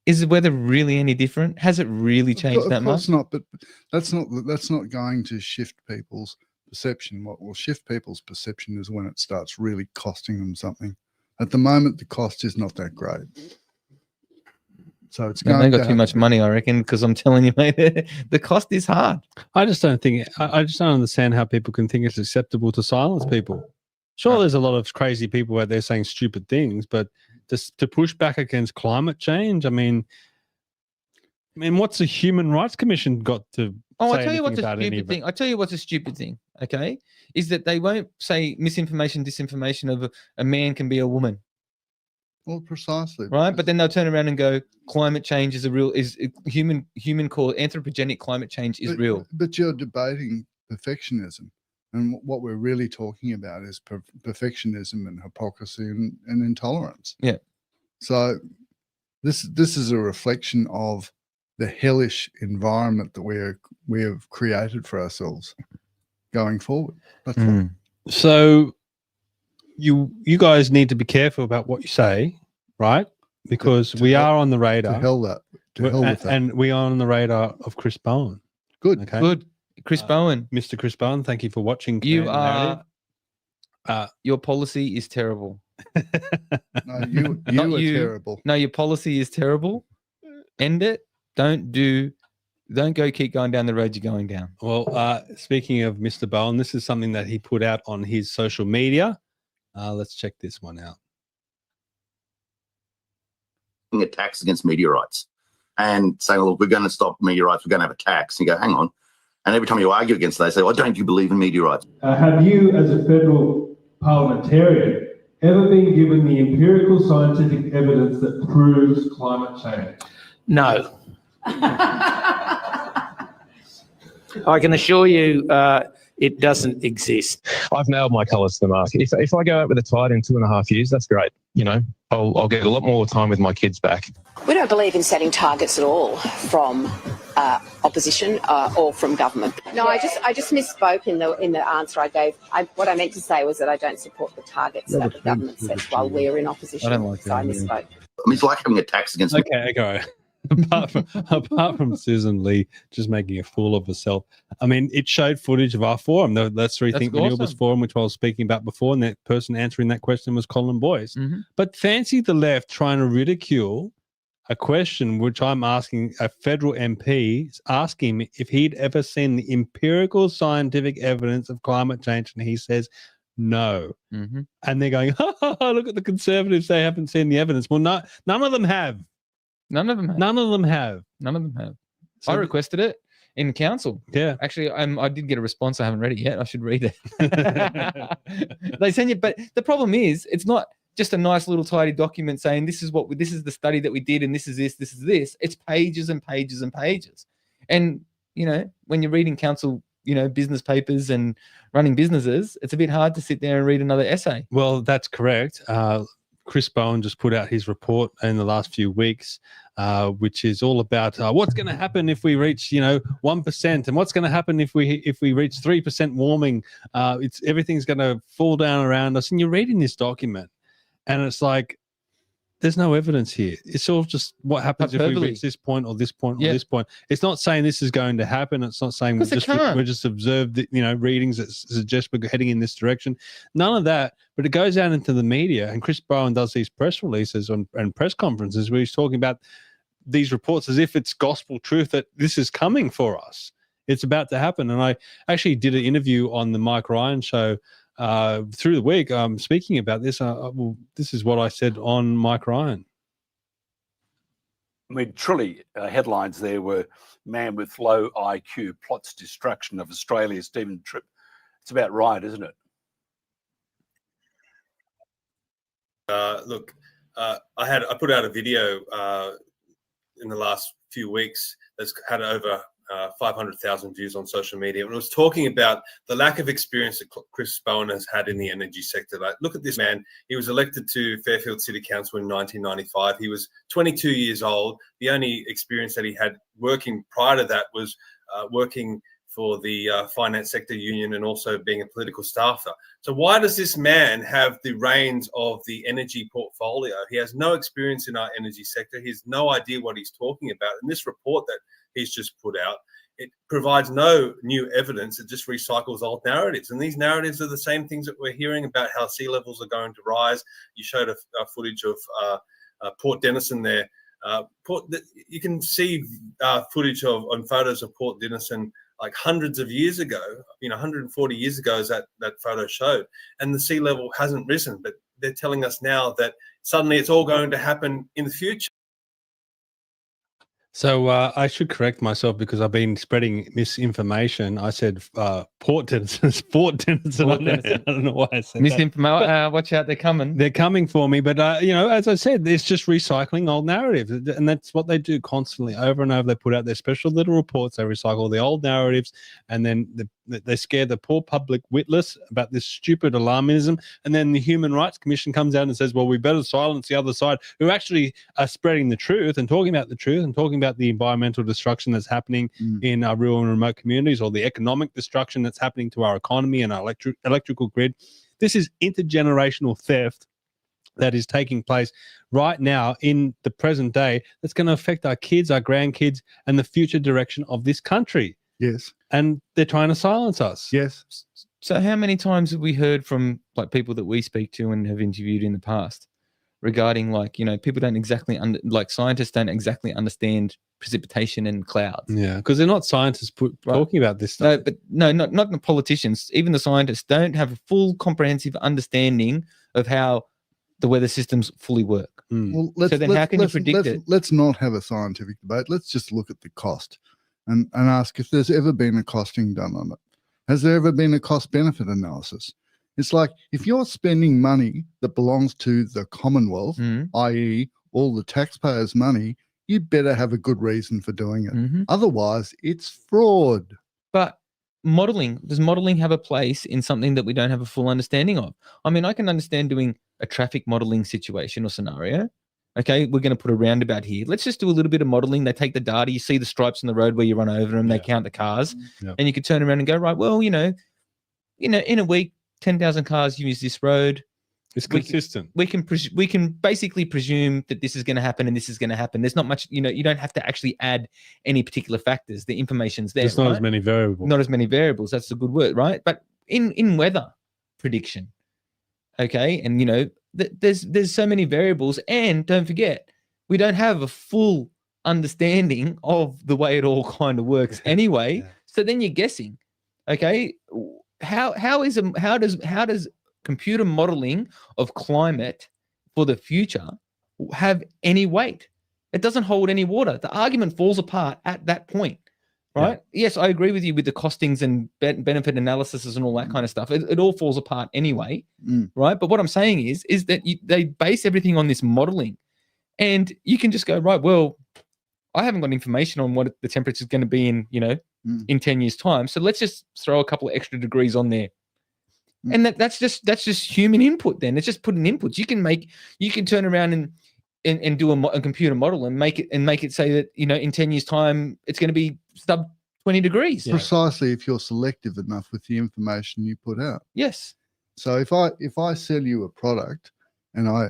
is the weather really any different? Has it really changed that much? Of course not, but that's not going to shift people's perception. What will shift people's perception is when it starts really costing them something. At the moment, the cost is not that great. So it's going. They got too much money, I reckon, because I'm telling you, mate, the cost is hard. I just don't understand how people can think it's acceptable to silence people. Sure, there's a lot of crazy people out there saying stupid things, but just to push back against climate change, I mean, what's the Human Rights Commission got to? Oh, I tell you what's a stupid thing. I tell you what's a stupid thing. Okay, is that they won't say misinformation, disinformation of a man can be a woman. Well, precisely. Right, but then they'll turn around and go, climate change is human called anthropogenic climate change is real. But you're debating perfectionism, and what we're really talking about is perfectionism and hypocrisy and intolerance. Yeah. So this is a reflection of the hellish environment that we have created for ourselves going forward. That's all. So you guys need to be careful about what you say, right? Because we are on the radar. To hell with that. And we are on the radar of Chris Bowen. Good. Okay. Good. Chris Bowen. Mr. Chris Bowen, thank you for watching. You are your policy is terrible. No, you are terrible. No, your policy is terrible. End it. Don't keep going down the road you're going down. Well, speaking of Mr. Bowen, this is something that he put out on his social media. Let's check this one out. Attacks against media rights and saying, well, we're going to stop media rights, we're going to have a tax. And you go, hang on. And every time you argue against that, they say, well, don't you believe in media rights? Have you, as a federal parliamentarian, ever been given the empirical scientific evidence that proves climate change? No. I can assure you it doesn't exist. I've nailed my colours to the mast. If I go out with a tide in 2.5 years, that's great. You know, I'll get a lot more time with my kids back. We don't believe in setting targets at all from opposition or from government. No, I just misspoke in the answer I gave. What I meant to say was that I don't support the targets that the government sets while we're in opposition. I don't like so I misspoke. I mean, it's like having a tax against. Okay. apart from Susan Lee just making a fool of herself, I mean, it showed footage of our forum. That's Rethink Renewables forum, which I was speaking about before, and that person answering that question was Colin Boyce. But fancy the left trying to ridicule a question which I'm asking a federal MP, asking him if he'd ever seen the empirical scientific evidence of climate change, and he says no. And they're going, look at the Conservatives, they haven't seen the evidence. Well, no, none of them have. None of them have. So I requested it in council. Yeah. Actually, I did get a response. I haven't read it yet. I should read it. They send you, but the problem is it's not just a nice little tidy document saying this is the study that we did and this is this. It's pages and pages and pages. And, you know, when you're reading council, you know, business papers and running businesses, it's a bit hard to sit there and read another essay. Well, that's correct. Chris Bowen just put out his report in the last few weeks, which is all about what's going to happen if we reach, 1%, and what's going to happen if we reach 3% warming. Everything's going to fall down around us. And you're reading this document, and it's like, there's no evidence here. It's all just what happens if we reach this point or this point or this point. It's not saying this is going to happen. It's not saying we just observed the, readings that suggest we're heading in this direction. None of that. But it goes out into the media, and Chris Bowen does these press releases and press conferences where he's talking about these reports as if it's gospel truth that this is coming for us. It's about to happen. And I actually did an interview on the Mike Ryan show through the week, speaking about this. This is what I said on Mike Ryan. I mean, truly, headlines there were "Man with low IQ plots destruction of Australia." Stephen Tripp. It's about right, isn't it? Look, I put out a video in the last few weeks that's had over 500,000 views on social media, and it was talking about the lack of experience that Chris Bowen has had in the energy sector. Like, look at this man. He was elected to Fairfield City Council in 1995. He was 22 years old. The only experience that he had working prior to that was working for the finance sector union and also being a political staffer. So why does this man have the reins of the energy portfolio? He has no experience in our energy sector. He has no idea what he's talking about. And this report that he's just put out, it provides no new evidence. It just recycles old narratives. And these narratives are the same things that we're hearing about how sea levels are going to rise. You showed a footage of Port Denison there. You can see footage on photos of Port Denison like hundreds of years ago, 140 years ago, as that photo showed. And the sea level hasn't risen, but they're telling us now that suddenly it's all going to happen in the future. So I should correct myself because I've been spreading misinformation. I said Port Denison. It's Port Denison. I don't know why I said misinformation. Watch out, they're coming. They're coming for me. But, as I said, it's just recycling old narratives. And that's what they do constantly. Over and over, they put out their special little reports. They recycle the old narratives. And then they scare the poor public witless about this stupid alarmism. And then the Human Rights Commission comes out and says, well, we better silence the other side, who actually are spreading the truth and talking about the truth and talking about the environmental destruction that's happening in our rural and remote communities, or the economic destruction that's happening to our economy and our electrical grid. This is intergenerational theft that is taking place right now in the present day that's going to affect our kids, our grandkids, and the future direction of this country. Yes. And they're trying to silence us. Yes. So how many times have we heard from like people that we speak to and have interviewed in the past regarding people don't exactly scientists don't exactly understand precipitation and clouds. Yeah, because they're not scientists talking about this stuff. Not the politicians. Even the scientists don't have a full comprehensive understanding of how the weather systems fully work. Well, so then how can you predict it? Let's not have a scientific debate. Let's just look at the cost and ask if there's ever been a costing done on it. Has there ever been a cost-benefit analysis? It's like if you're spending money that belongs to the Commonwealth, i.e. all the taxpayers' money, you better have a good reason for doing it. Otherwise, it's fraud. But does modelling have a place in something that we don't have a full understanding of? I mean, I can understand doing a traffic modelling situation or scenario. Okay, we're going to put a roundabout here. Let's just do a little bit of modelling. They take the data, you see the stripes on the road where you run over them, they count the cars, and you can turn around and go, right, well, in a week, 10,000 cars use this road. It's consistent. We can basically presume that this is going to happen and this is going to happen. There's not much, you don't have to actually add any particular factors. The information's there. There's not as many variables. Not as many variables. That's a good word, right? But in weather prediction, okay, and there's so many variables, and don't forget, we don't have a full understanding of the way it all kind of works anyway. So then you're guessing, okay. How does computer modeling of climate for the future have any weight? It doesn't hold any water. The argument falls apart at that point, right? Yes, I agree with you with the costings and benefit analysis and all that kind of stuff. It all falls apart anyway, right? But what I'm saying is that they base everything on this modeling, and you can just go, right, well, I haven't got information on what the temperature is going to be in 10 years' time. So let's just throw a couple of extra degrees on there. And that's just human input then. It's just putting inputs. You can turn around and do a computer model and make it say that, in 10 years' time, it's going to be sub 20 degrees. Precisely if you're selective enough with the information you put out. Yes. So if I sell you a product and I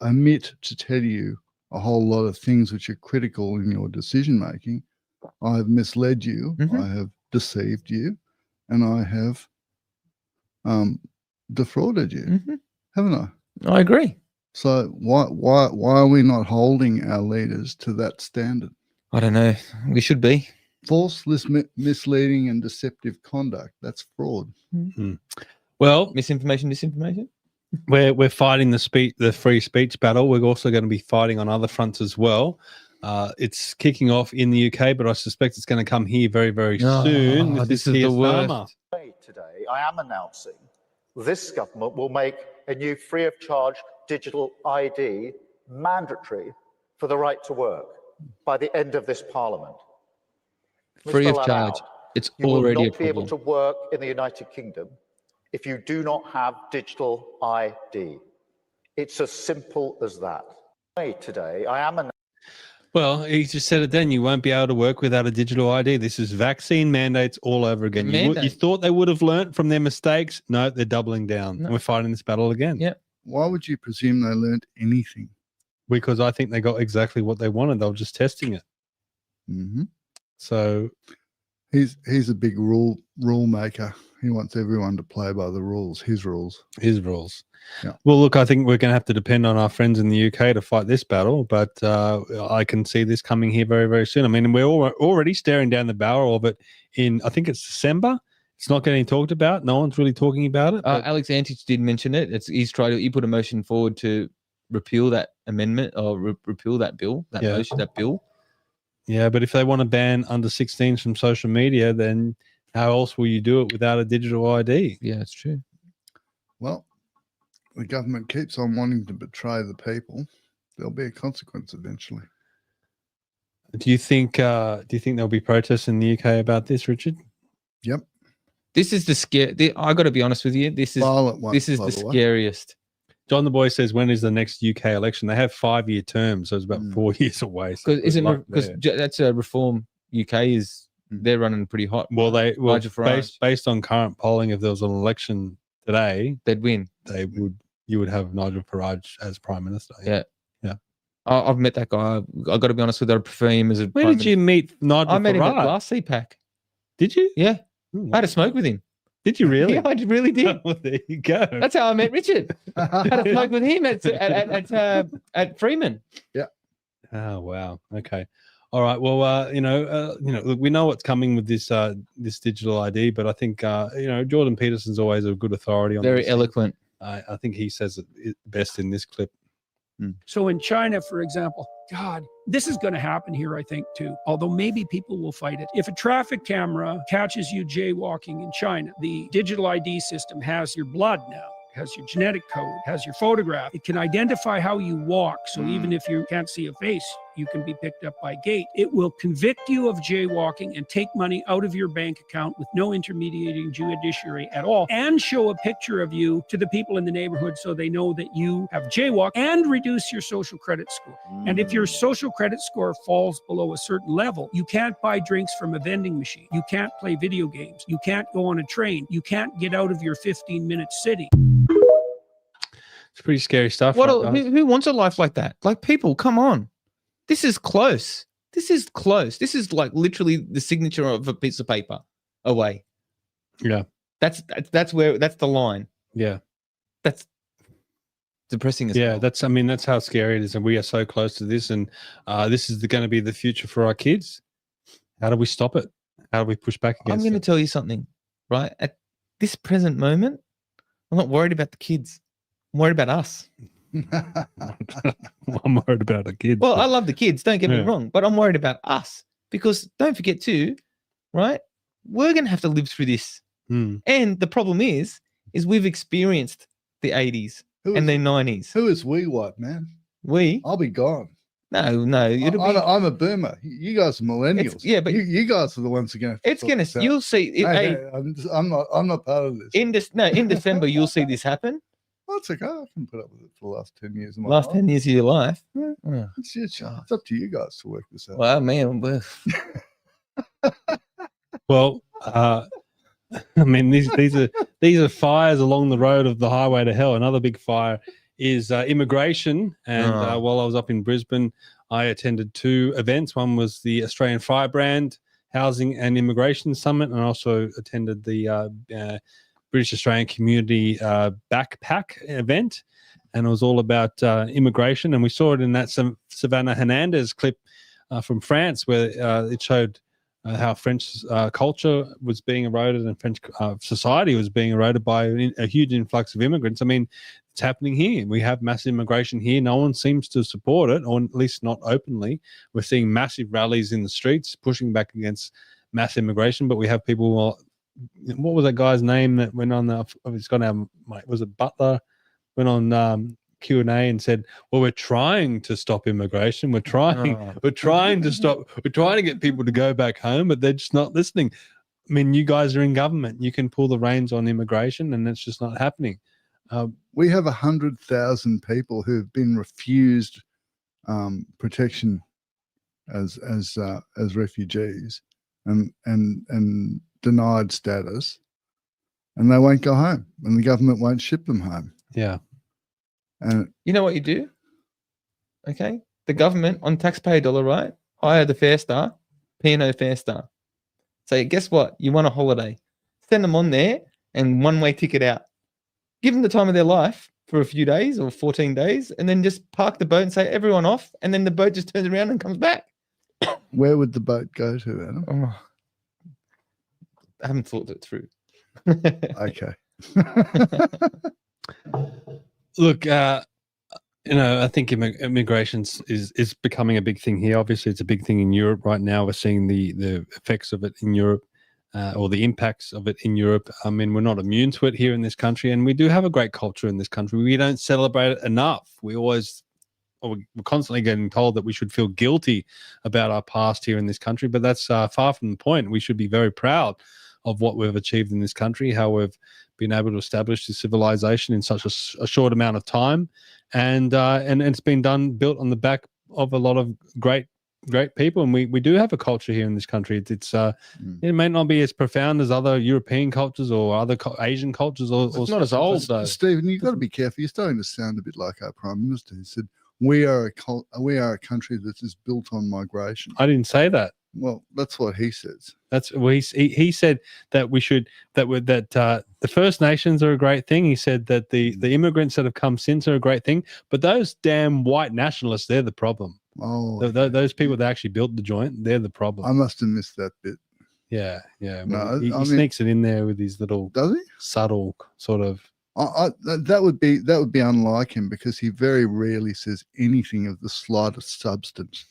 omit to tell you a whole lot of things which are critical in your decision making, I have misled you, I have deceived you, and I have defrauded you, haven't I? I agree. So why are we not holding our leaders to that standard? I don't know. We should be. False, misleading, and deceptive conduct. That's fraud. Well, misinformation, disinformation. We're fighting the free speech battle. We're also going to be fighting on other fronts as well. It's kicking off in the UK, but I suspect it's going to come here very, very soon. This is the worst. Today, I am announcing this government will make a new free of charge digital ID mandatory for the right to work by the end of this parliament. Free of charge. It's already a problem. You will not be able to work in the United Kingdom if you do not have digital ID. It's as simple as that. Today, I am announcing. Well, he just said it then. You won't be able to work without a digital ID. This is vaccine mandates all over again. You thought they would have learnt from their mistakes. No, they're doubling down. No. We're fighting this battle again. Yeah. Why would you presume they learned anything? Because I think they got exactly what they wanted. They were just testing it. Mm-hmm. So he's a big rule maker. He wants everyone to play by the rules, his rules. His rules. Yeah. Well, look, I think we're going to have to depend on our friends in the UK to fight this battle, but I can see this coming here very, very soon. I mean, we're already staring down the barrel of it in, I think it's December. It's not getting talked about. No one's really talking about it. Alex Antich did mention it. He put a motion forward to repeal that amendment or repeal that bill, that bill. Yeah, but if they want to ban under 16s from social media, then how else will you do it without a digital ID? Yeah, that's true. Well, the government keeps on wanting to betray the people. There'll be a consequence eventually. Do you think there'll be protests in the UK about this, Richard? Yep. This is the scare. I got to be honest with you. This is the scariest. John the Boy says, when is the next UK election? They have 5-year terms, so it's about 4 years away. So because that's a Reform UK is they're running pretty hot. Well, based on current polling, if there was an election today, they'd win. You would have Nigel Farage as Prime Minister. Yeah. Yeah. I've met that guy. I got to be honest with you. I prefer him as a. Where did you meet Nigel Farage? I met him at last CPAC. Did you? Yeah. I had a smoke with him. Did you really? Yeah, I really did. Well, there you go. That's how I met Richard. I had a smoke with him at Freeman. Yeah. Oh wow. Okay. All right. Well, look, we know what's coming with this this digital ID, but I think Jordan Peterson's always a good authority on. Very eloquent. I think he says it best in this clip. So in China, for example, God, this is going to happen here, I think, too, although maybe people will fight it. If a traffic camera catches you jaywalking in China, the digital ID system has your blood now, has your genetic code, has your photograph. It can identify how you walk. So even if you can't see a face, you can be picked up by gait. It will convict you of jaywalking and take money out of your bank account with no intermediating judiciary at all, and show a picture of you to the people in the neighborhood so they know that you have jaywalked, and reduce your social credit score. And if your social credit score falls below a certain level, you can't buy drinks from a vending machine. You can't play video games. You can't go on a train. You can't get out of your 15-minute city. It's pretty scary stuff. Who wants a life like that? Like, people, come on. This is close. This is close. This is like literally the signature of a piece of paper away. Yeah. That's the line. Yeah. That's depressing as well. That's how scary it is. And we are so close to this. And this is going to be the future for our kids. How do we stop it? How do we push back against it? I'm going to tell you something, right? At this present moment, I'm not worried about the kids. I'm worried about us. I'm worried about the kids. Well, I love the kids, don't get me wrong, but I'm worried about us, because don't forget too, right? We're going to have to live through this. And the problem is we've experienced the 80s and the 90s. Who is we, what, man? We? I'll be gone. No. I'm a boomer. You guys are millennials. Yeah, but you guys are the ones who are going to. You'll see. I'm not part of this. In December, you'll see this happen. Well, it's okay. I can put up with it for the last 10 years of my life. 10 years of your life. Yeah. It's up to you guys to work this out. Well, man. Well, these are fires along the road of the highway to hell. Another big fire is immigration. And while I was up in Brisbane, I attended 2 events. One was the Australian Firebrand Housing and Immigration Summit, and I also attended the British Australian Community Backpack event, and it was all about immigration. And we saw it in that Savannah Hernandez clip from France, where it showed how French culture was being eroded and French society was being eroded by a huge influx of immigrants. I mean, it's happening here. We have massive immigration here. No one seems to support it, or at least not openly. We're seeing massive rallies in the streets pushing back against mass immigration, but we have people. What was that guy's name that went on it's gone out, was it Butler, went on Q&A and said, well, we're trying to stop immigration, we're trying to get people to go back home, but they're just not listening. I mean, you guys are in government, you can pull the reins on immigration, and that's just not happening. We have 100,000 people who've been refused protection as refugees and denied status, and they won't go home, and the government won't ship them home. Yeah. And you know what you do? Okay, the government on taxpayer dollar, right? Hire the Fair Star, P&O Fair Star. So guess what? You want a holiday? Send them on there and one-way ticket out. Give them the time of their life for a few days or 14 days, and then just park the boat and say everyone off, and then the boat just turns around and comes back. where would the boat go to, Adam? Oh, I haven't thought it through. Okay. Look, I think immigration is becoming a big thing here. Obviously, it's a big thing in Europe right now. We're seeing the effects of it in Europe, or the impacts of it in Europe. I mean, we're not immune to it here in this country, and we do have a great culture in this country. We don't celebrate it enough. We're constantly getting told that we should feel guilty about our past here in this country, but that's far from the point. We should be very proud of what we've achieved in this country, how we've been able to establish the civilization in such a short amount of time, and it's been built on the back of a lot of great people, and we do have a culture here in this country. It may not be as profound as other European cultures or other Asian cultures, or It's not as old, though. Stephen, you've got to be careful. You're starting to sound a bit like our Prime Minister, who said, we are a country that is built on migration. I didn't say that. Well, that's what he says. He said that the First Nations are a great thing. He said that the immigrants that have come since are a great thing, but those damn white nationalists, they're the problem. Oh, those people that actually built the joint, they're the problem. I must have missed that bit. Yeah. No, he sneaks it in there with his little, does he? Subtle sort of. That would be unlike him, because he very rarely says anything of the slightest substance.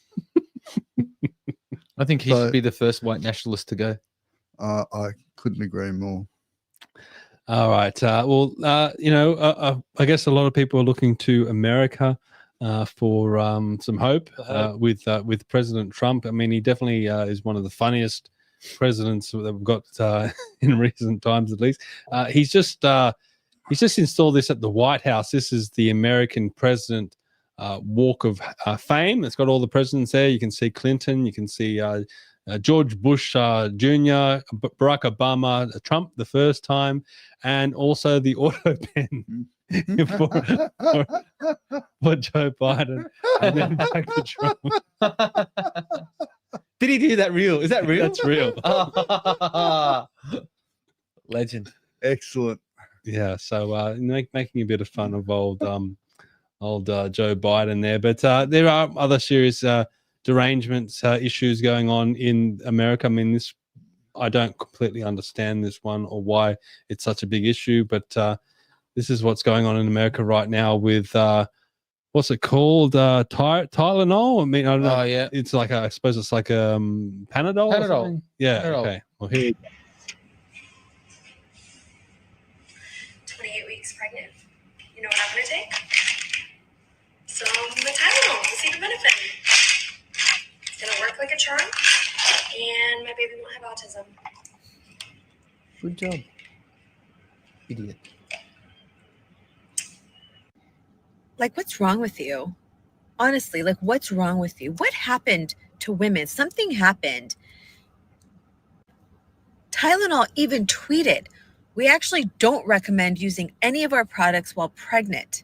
I think he should be the first white nationalist to go. I couldn't agree more. All right. I guess a lot of people are looking to America for some hope with President Trump. I mean, he definitely is one of the funniest presidents that we've got in recent times, at least. He's just installed this at the White House. This is the American president walk of fame. It's got all the presidents there. You can see Clinton. You can see George Bush Jr., Barack Obama, Trump the first time, and also the auto pen for Joe Biden, and then back to Trump. Did he do that real? Is that real? That's real. Legend. Excellent. Yeah, so making a bit of fun of old Joe Biden there, but there are other serious derangements issues going on in America. I mean, I don't completely understand this one or why it's such a big issue, but this is what's going on in America right now with what's it called? Tylenol? I mean, I don't know. Oh, yeah. It's like I suppose it's like Panadol. Panadol. Or something? Yeah. Panadol. Okay. Well, here you go. 28 weeks pregnant. You know what I'm going to take? Some Tylenol to see the benefit. It's going to work like a charm, and my baby won't have autism. Good job. Idiot. Like, what's wrong with you? Honestly, like, what's wrong with you? What happened to women? Something happened. Tylenol even tweeted, we actually don't recommend using any of our products while pregnant.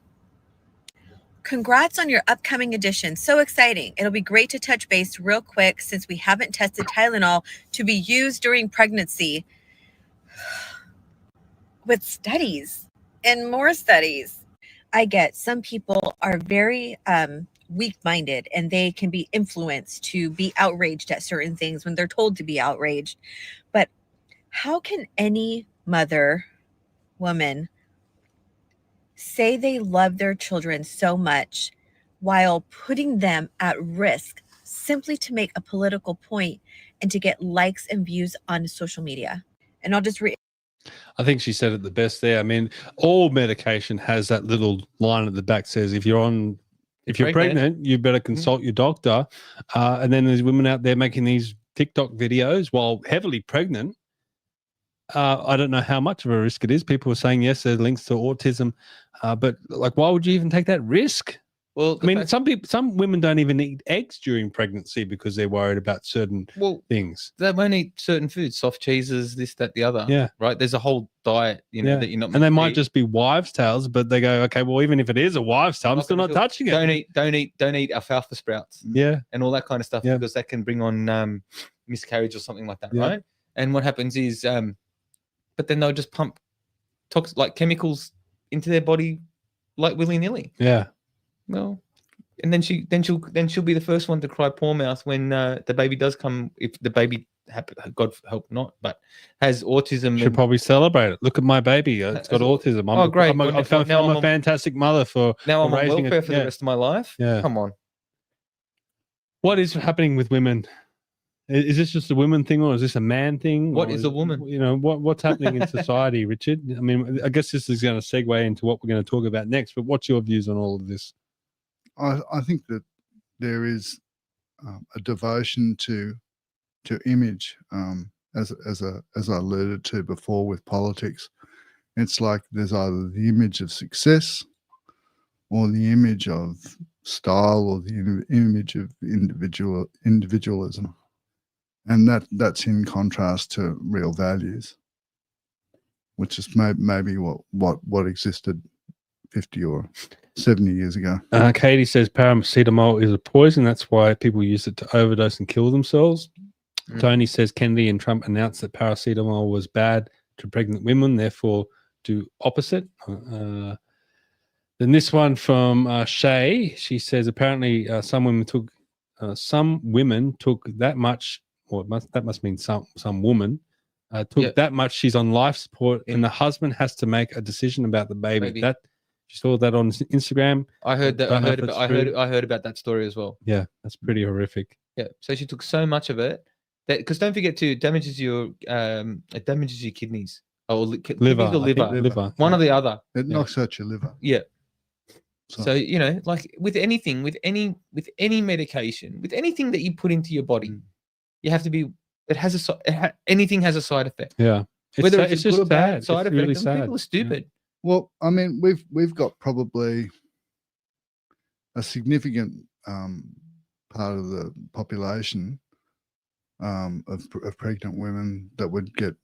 Congrats on your upcoming edition. So exciting. It'll be great to touch base real quick since we haven't tested Tylenol to be used during pregnancy. With studies and more studies. I get some people are very weak-minded, and they can be influenced to be outraged at certain things when they're told to be outraged. But how can any mother, woman, say they love their children so much while putting them at risk simply to make a political point and to get likes and views on social media? And I'll just I think she said it the best there. I mean, all medication has that little line at the back says if you're pregnant, you better consult your doctor. And then there's women out there making these TikTok videos while heavily pregnant. I don't know how much of a risk it is. People are saying yes, there's links to autism, but like, why would you even take that risk? Well, I mean, some women don't even eat eggs during pregnancy because they're worried about certain things. They won't eat certain foods, soft cheeses, this, that, the other. Yeah. Right. There's a whole diet, that you're not. And they might eat. just be wives' tales, but they go, okay, well, even if it is a wives' tale, I'm still not touching it. Don't eat alfalfa sprouts. Yeah. And all that kind of stuff because that can bring on miscarriage or something like that, right? And what happens is, but then they'll just pump toxic chemicals into their body like willy-nilly. Yeah. Well, and then she'll be the first one to cry poor mouth when the baby does come. If the baby, God help not, but has autism, Should probably celebrate it. Look at my baby; it's got autism. Great! I'm a fantastic mother for now. I'm on raising welfare it. for the rest of my life. Yeah, come on. What is happening with women? Is this just a women thing, or is this a man thing? What is a woman? What's happening in society, Richard? I mean, I guess this is going to segue into what we're going to talk about next. But what's your views on all of this? I think that there is a devotion to image, as I alluded to before with politics. It's like there's either the image of success, or the image of style, or the image of individualism, and that's in contrast to real values, which is maybe what existed 50 or 70 years ago. Katie says paracetamol is a poison. That's why people use it to overdose and kill themselves. Tony says Kennedy and Trump announced that paracetamol was bad to pregnant women, therefore do opposite. Then this one from Shay, she says apparently some women took that much, or that must mean some woman took that much. She's on life support, and the husband has to make a decision about the baby. That you saw that on Instagram. I heard that. I heard about that story as well. Yeah, that's pretty horrific. Yeah, so she took so much of it that, because don't forget too, it damages your kidneys or liver. One or the other. It knocks out your liver. Yeah. So like with anything, with any medication, with anything that you put into your body, you have to be. It has anything has a side effect. Yeah. Whether it's just good or bad sad. side it's effect, really sad. people are stupid. Yeah. Well, I mean, we've got probably a significant part of the population of pregnant women that would get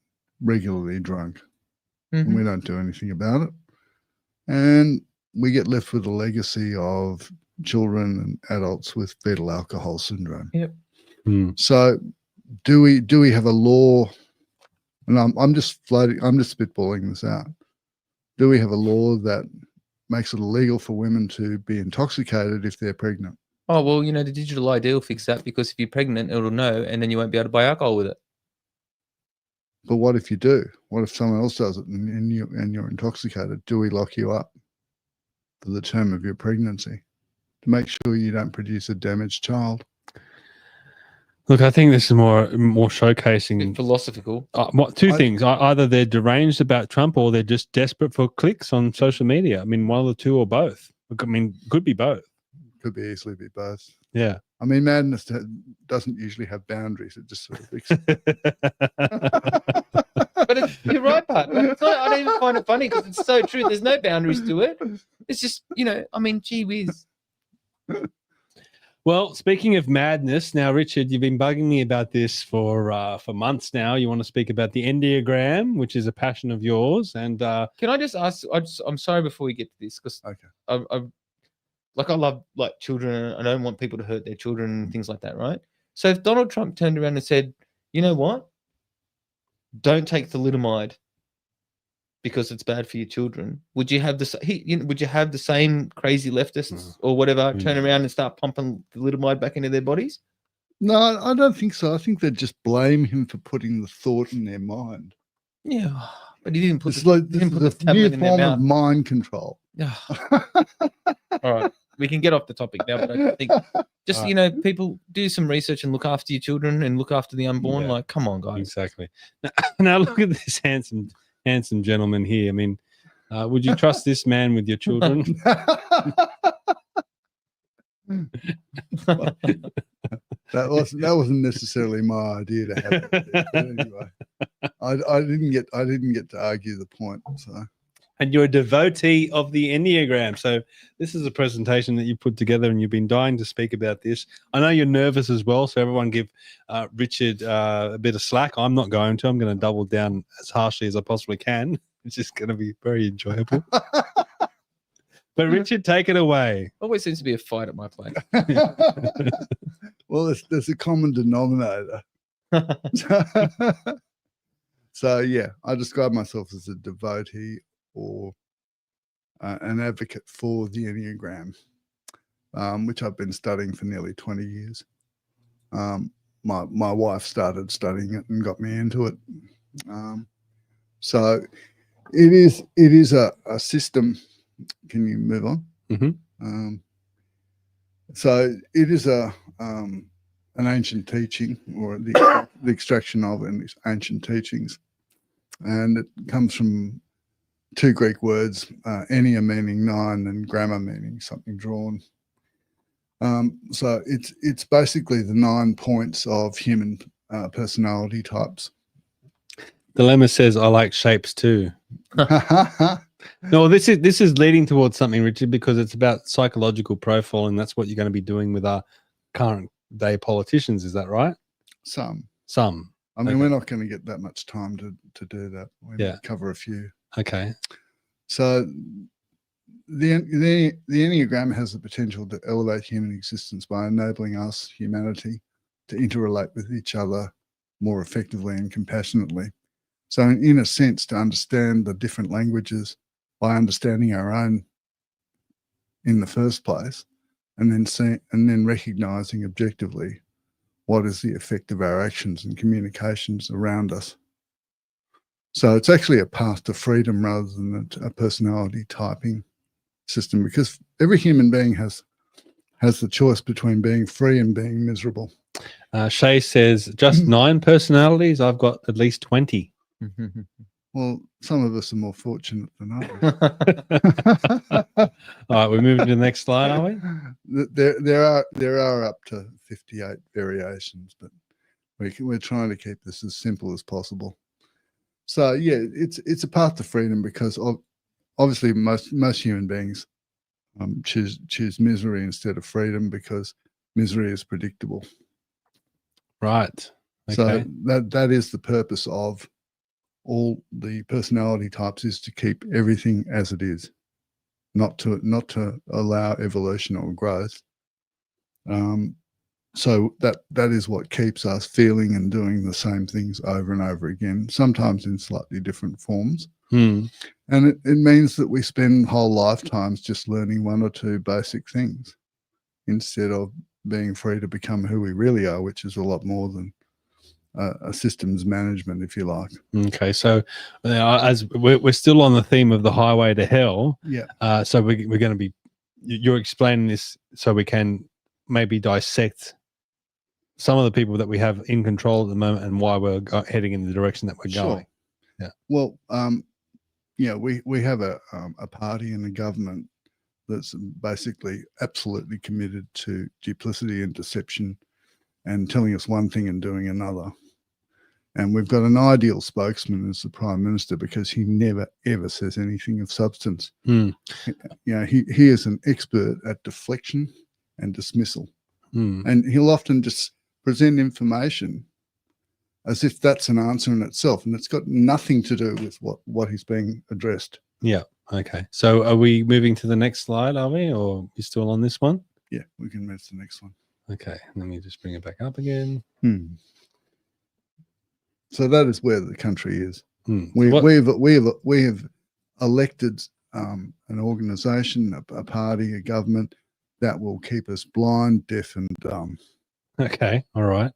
regularly drunk, and we don't do anything about it, and we get left with a legacy of children and adults with fetal alcohol syndrome. Yep. So, do we have a law? And I'm just spitballing this out. Do we have a law that makes it illegal for women to be intoxicated if they're pregnant? Oh, well, the digital ID will fix that, because if you're pregnant, it'll know, and then you won't be able to buy alcohol with it. But what if you do? What if someone else does it and you're intoxicated? Do we lock you up for the term of your pregnancy to make sure you don't produce a damaged child? Look, I think this is more showcasing philosophical. Two things: either they're deranged about Trump, or they're just desperate for clicks on social media. I mean, one of the two, or both. I mean, could be both. Could be easily be both. Yeah. I mean, madness doesn't usually have boundaries. It just sort of But you're right, Pat. I don't even find it funny, because it's so true. There's no boundaries to it. It's just, I mean, gee whiz. Well, speaking of madness, now, Richard, you've been bugging me about this for months now. You want to speak about the enneagram, which is a passion of yours, and can I just ask? I'm sorry before we get to this, because I love children. I don't want people to hurt their children and things like that, right? So if Donald Trump turned around and said, "You know what? Don't take thalidomide because it's bad for your children," would you have would you have the same crazy leftists or whatever turn around and start pumping thalidomide back into their bodies? No, I don't think so. I think they'd just blame him for putting the thought in their mind. Yeah, but he didn't put It's the, like he didn't put this the tablet new in their form mouth. of mind control. All right, we can get off the topic now, but I think just people do some research and look after your children and look after the unborn. Yeah. Like, come on, guys. Exactly. Now look at this handsome gentleman here. I mean, would you trust this man with your children? That wasn't necessarily my idea to have it. But anyway, I didn't get to argue the point. So, and you're a devotee of the Enneagram. So this is a presentation that you put together, and you've been dying to speak about this. I know you're nervous as well, so everyone give Richard a bit of slack. I'm not going to. I'm going to double down as harshly as I possibly can. It's just going to be very enjoyable. But Richard, take it away. Always seems to be a fight at my place. Well, there's a common denominator. So yeah, I describe myself as a devotee or an advocate for the Enneagram, which I've been studying for nearly 20 years. My wife started studying it and got me into it. So it is a system. Can you move on? Mm-hmm. So it is an ancient teaching, or the extraction of ancient teachings, and it comes from two Greek words, ennea meaning 9 and gramma meaning something drawn. So it's basically the 9 points of human personality types. Dilemma says, I like shapes too. No, this is leading towards something, Richard, because it's about psychological profiling. That's what you're going to be doing with our current day politicians. Is that right? Some. I mean, we're not going to get that much time to do that. We'll cover a few. Okay. So the Enneagram has the potential to elevate human existence by enabling us, humanity, to interrelate with each other more effectively and compassionately. So in a sense, to understand the different languages by understanding our own in the first place, and then recognizing objectively what is the effect of our actions and communications around us. So it's actually a path to freedom rather than a personality typing system, because every human being has the choice between being free and being miserable. Shay says, just 9 personalities? I've got at least 20. Well, some of us are more fortunate than others. All right, we're moving to the next slide, are we? There are up to 58 variations, but we're trying to keep this as simple as possible. So yeah, it's a path to freedom, because obviously most human beings choose misery instead of freedom, because misery is predictable. Right. Okay. So that is the purpose of all the personality types, is to keep everything as it is, not to allow evolution or growth. So that is what keeps us feeling and doing the same things over and over again, sometimes in slightly different forms. And it means that we spend whole lifetimes just learning 1 or 2 basic things instead of being free to become who we really are, which is a lot more than a systems management, if you like. Okay, so as we're still on the theme of the highway to hell. Yeah. So we're going to be, you're explaining this so we can maybe dissect some of the people that we have in control at the moment and why we're heading in the direction that we're going. Yeah. Well, we have a party in the government that's basically absolutely committed to duplicity and deception and telling us one thing and doing another. And we've got an ideal spokesman as the Prime Minister, because he never, ever says anything of substance. He is an expert at deflection and dismissal. And he'll often just present information as if that's an answer in itself, and it's got nothing to do with what is being addressed. Yeah. Okay. So are we moving to the next slide, are we, or are you still on this one? Yeah, we can move to the next one. Okay. Let me just bring it back up again. So that is where the country is. We have elected an organisation, a party, a government that will keep us blind, deaf, and dumb. Okay. All right.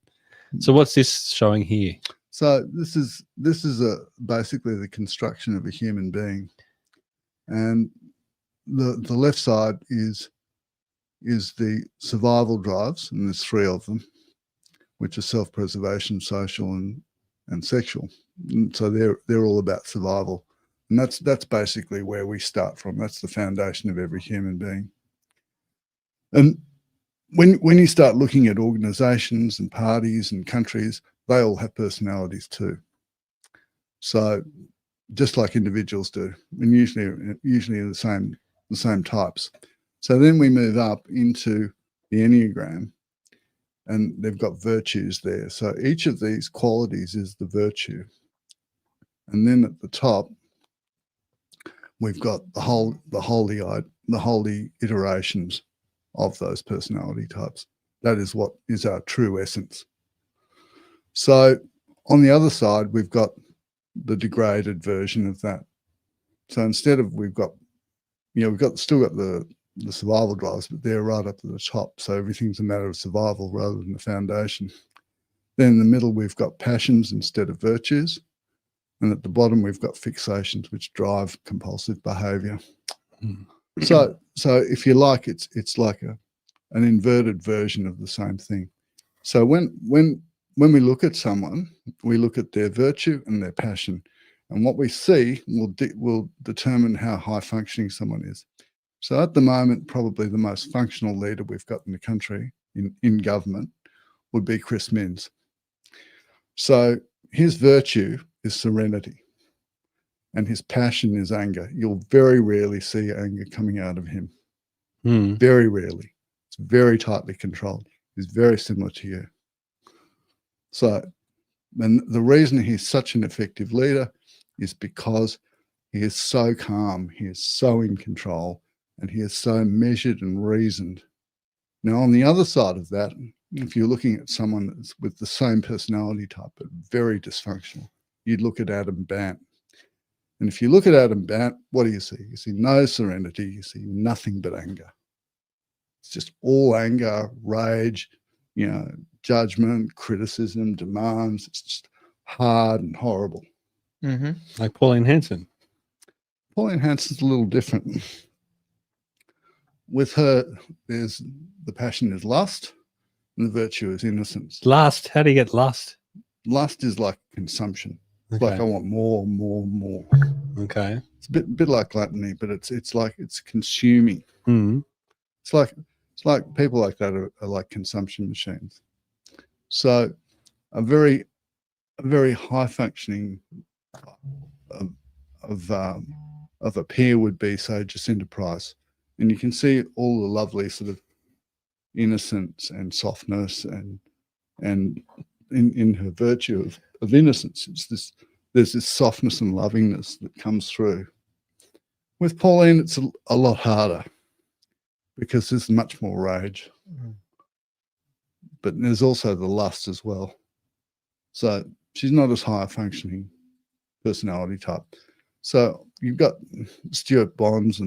So what's this showing here? So this is basically the construction of a human being, and the left side is the survival drives, and there's 3 of them, which are self-preservation, social, and sexual. And so they're all about survival, and that's basically where we start from. That's the foundation of every human being. And when you start looking at organizations and parties and countries, they all have personalities too. So just like individuals do, and usually the same types. So then we move up into the enneagram, and they've got virtues there. So each of these qualities is the virtue, and then at the top we've got the holy iterations of those personality types. That is what is our true essence. So on the other side, we've got the degraded version of that. So instead of we've still got the survival drives, but they're right up at the top. So everything's a matter of survival rather than the foundation. Then in the middle, we've got passions instead of virtues. And at the bottom, we've got fixations, which drive compulsive behavior. So if you like, it's like an inverted version of the same thing. So when we look at someone, we look at their virtue and their passion, and what we see will determine how high functioning someone is. So at the moment, probably the most functional leader we've got in the country in government would be Chris Minns. So his virtue is serenity, and his passion is anger. You'll very rarely see anger coming out of him. Very rarely. It's very tightly controlled. He's very similar to you. So, and the reason he's such an effective leader is because he is so calm, he is so in control, and he is so measured and reasoned. Now, on the other side of that, if you're looking at someone that's with the same personality type but very dysfunctional, you'd look at Adam Bant. And if you look at Adam Bant, what do you see? You see no serenity, you see nothing but anger. It's just all anger, rage, judgment, criticism, demands. It's just hard and horrible. Like Pauline Hanson. Pauline Hanson's a little different. With her, there's the passion is lust, and the virtue is innocence. Lust? How do you get lust? Lust is like consumption. It's Okay. like I want more, more, more. Okay. It's a bit like gluttony, but it's like it's consuming. It's like people like that are like consumption machines. So a very high functioning of a peer would be, say, Jacinta Price, and you can see all the lovely sort of innocence and softness and in her virtue of innocence. There's this softness and lovingness that comes through. With Pauline, it's a lot harder because there's much more rage. But there's also the lust as well. So she's not as high a functioning personality type. So you've got Stuart Bonds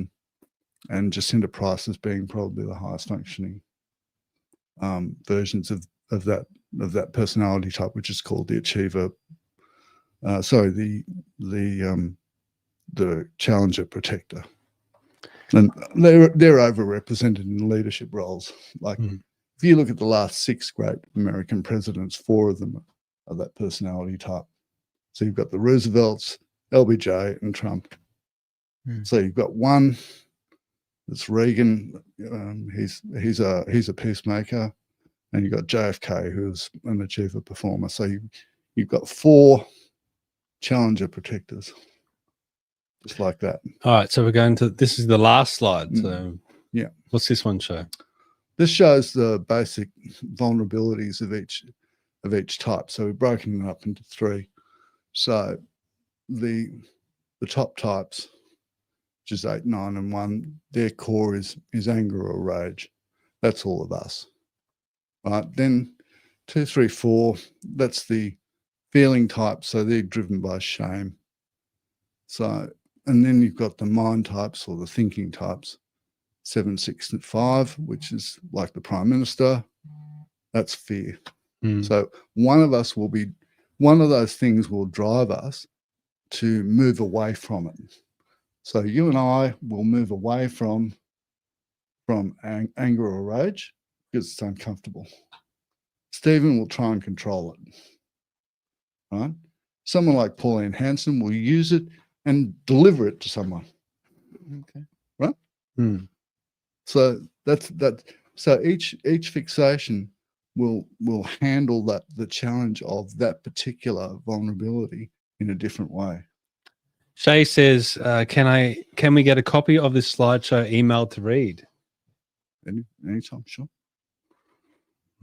and Jacinta Price as being probably the highest functioning versions of that personality type, which is called the achiever. The challenger protector. And they're overrepresented in leadership roles. Like if you look at the last 6 great American presidents, 4 of them are that personality type. So you've got the Roosevelts, LBJ, and Trump. So you've got one that's Reagan. He's a peacemaker, and you've got JFK, who's an achiever performer. So you've got 4 challenger protectors, just like that. All right, so we're going to, this is the last slide. So yeah, what's this one show? This shows the basic vulnerabilities of each type. So we've broken them up into 3. So the top types, which is 8, 9, and 1, their core is anger or rage. That's all of us. Right. Then 2, 3, 4, that's the feeling type. So they're driven by shame. So, and then you've got the mind types or the thinking types, 7, 6, and 5, which is like the Prime Minister. That's fear. So one of those things will drive us to move away from it. So you and I will move away from anger or rage because it's uncomfortable. Stephen will try and control it. Right? Someone like Pauline Hanson will use it and deliver it to someone. Okay. Right? So that's that. So each fixation will handle the challenge of that particular vulnerability in a different way. Shay says, can we get a copy of this slideshow emailed to read? Anytime, sure.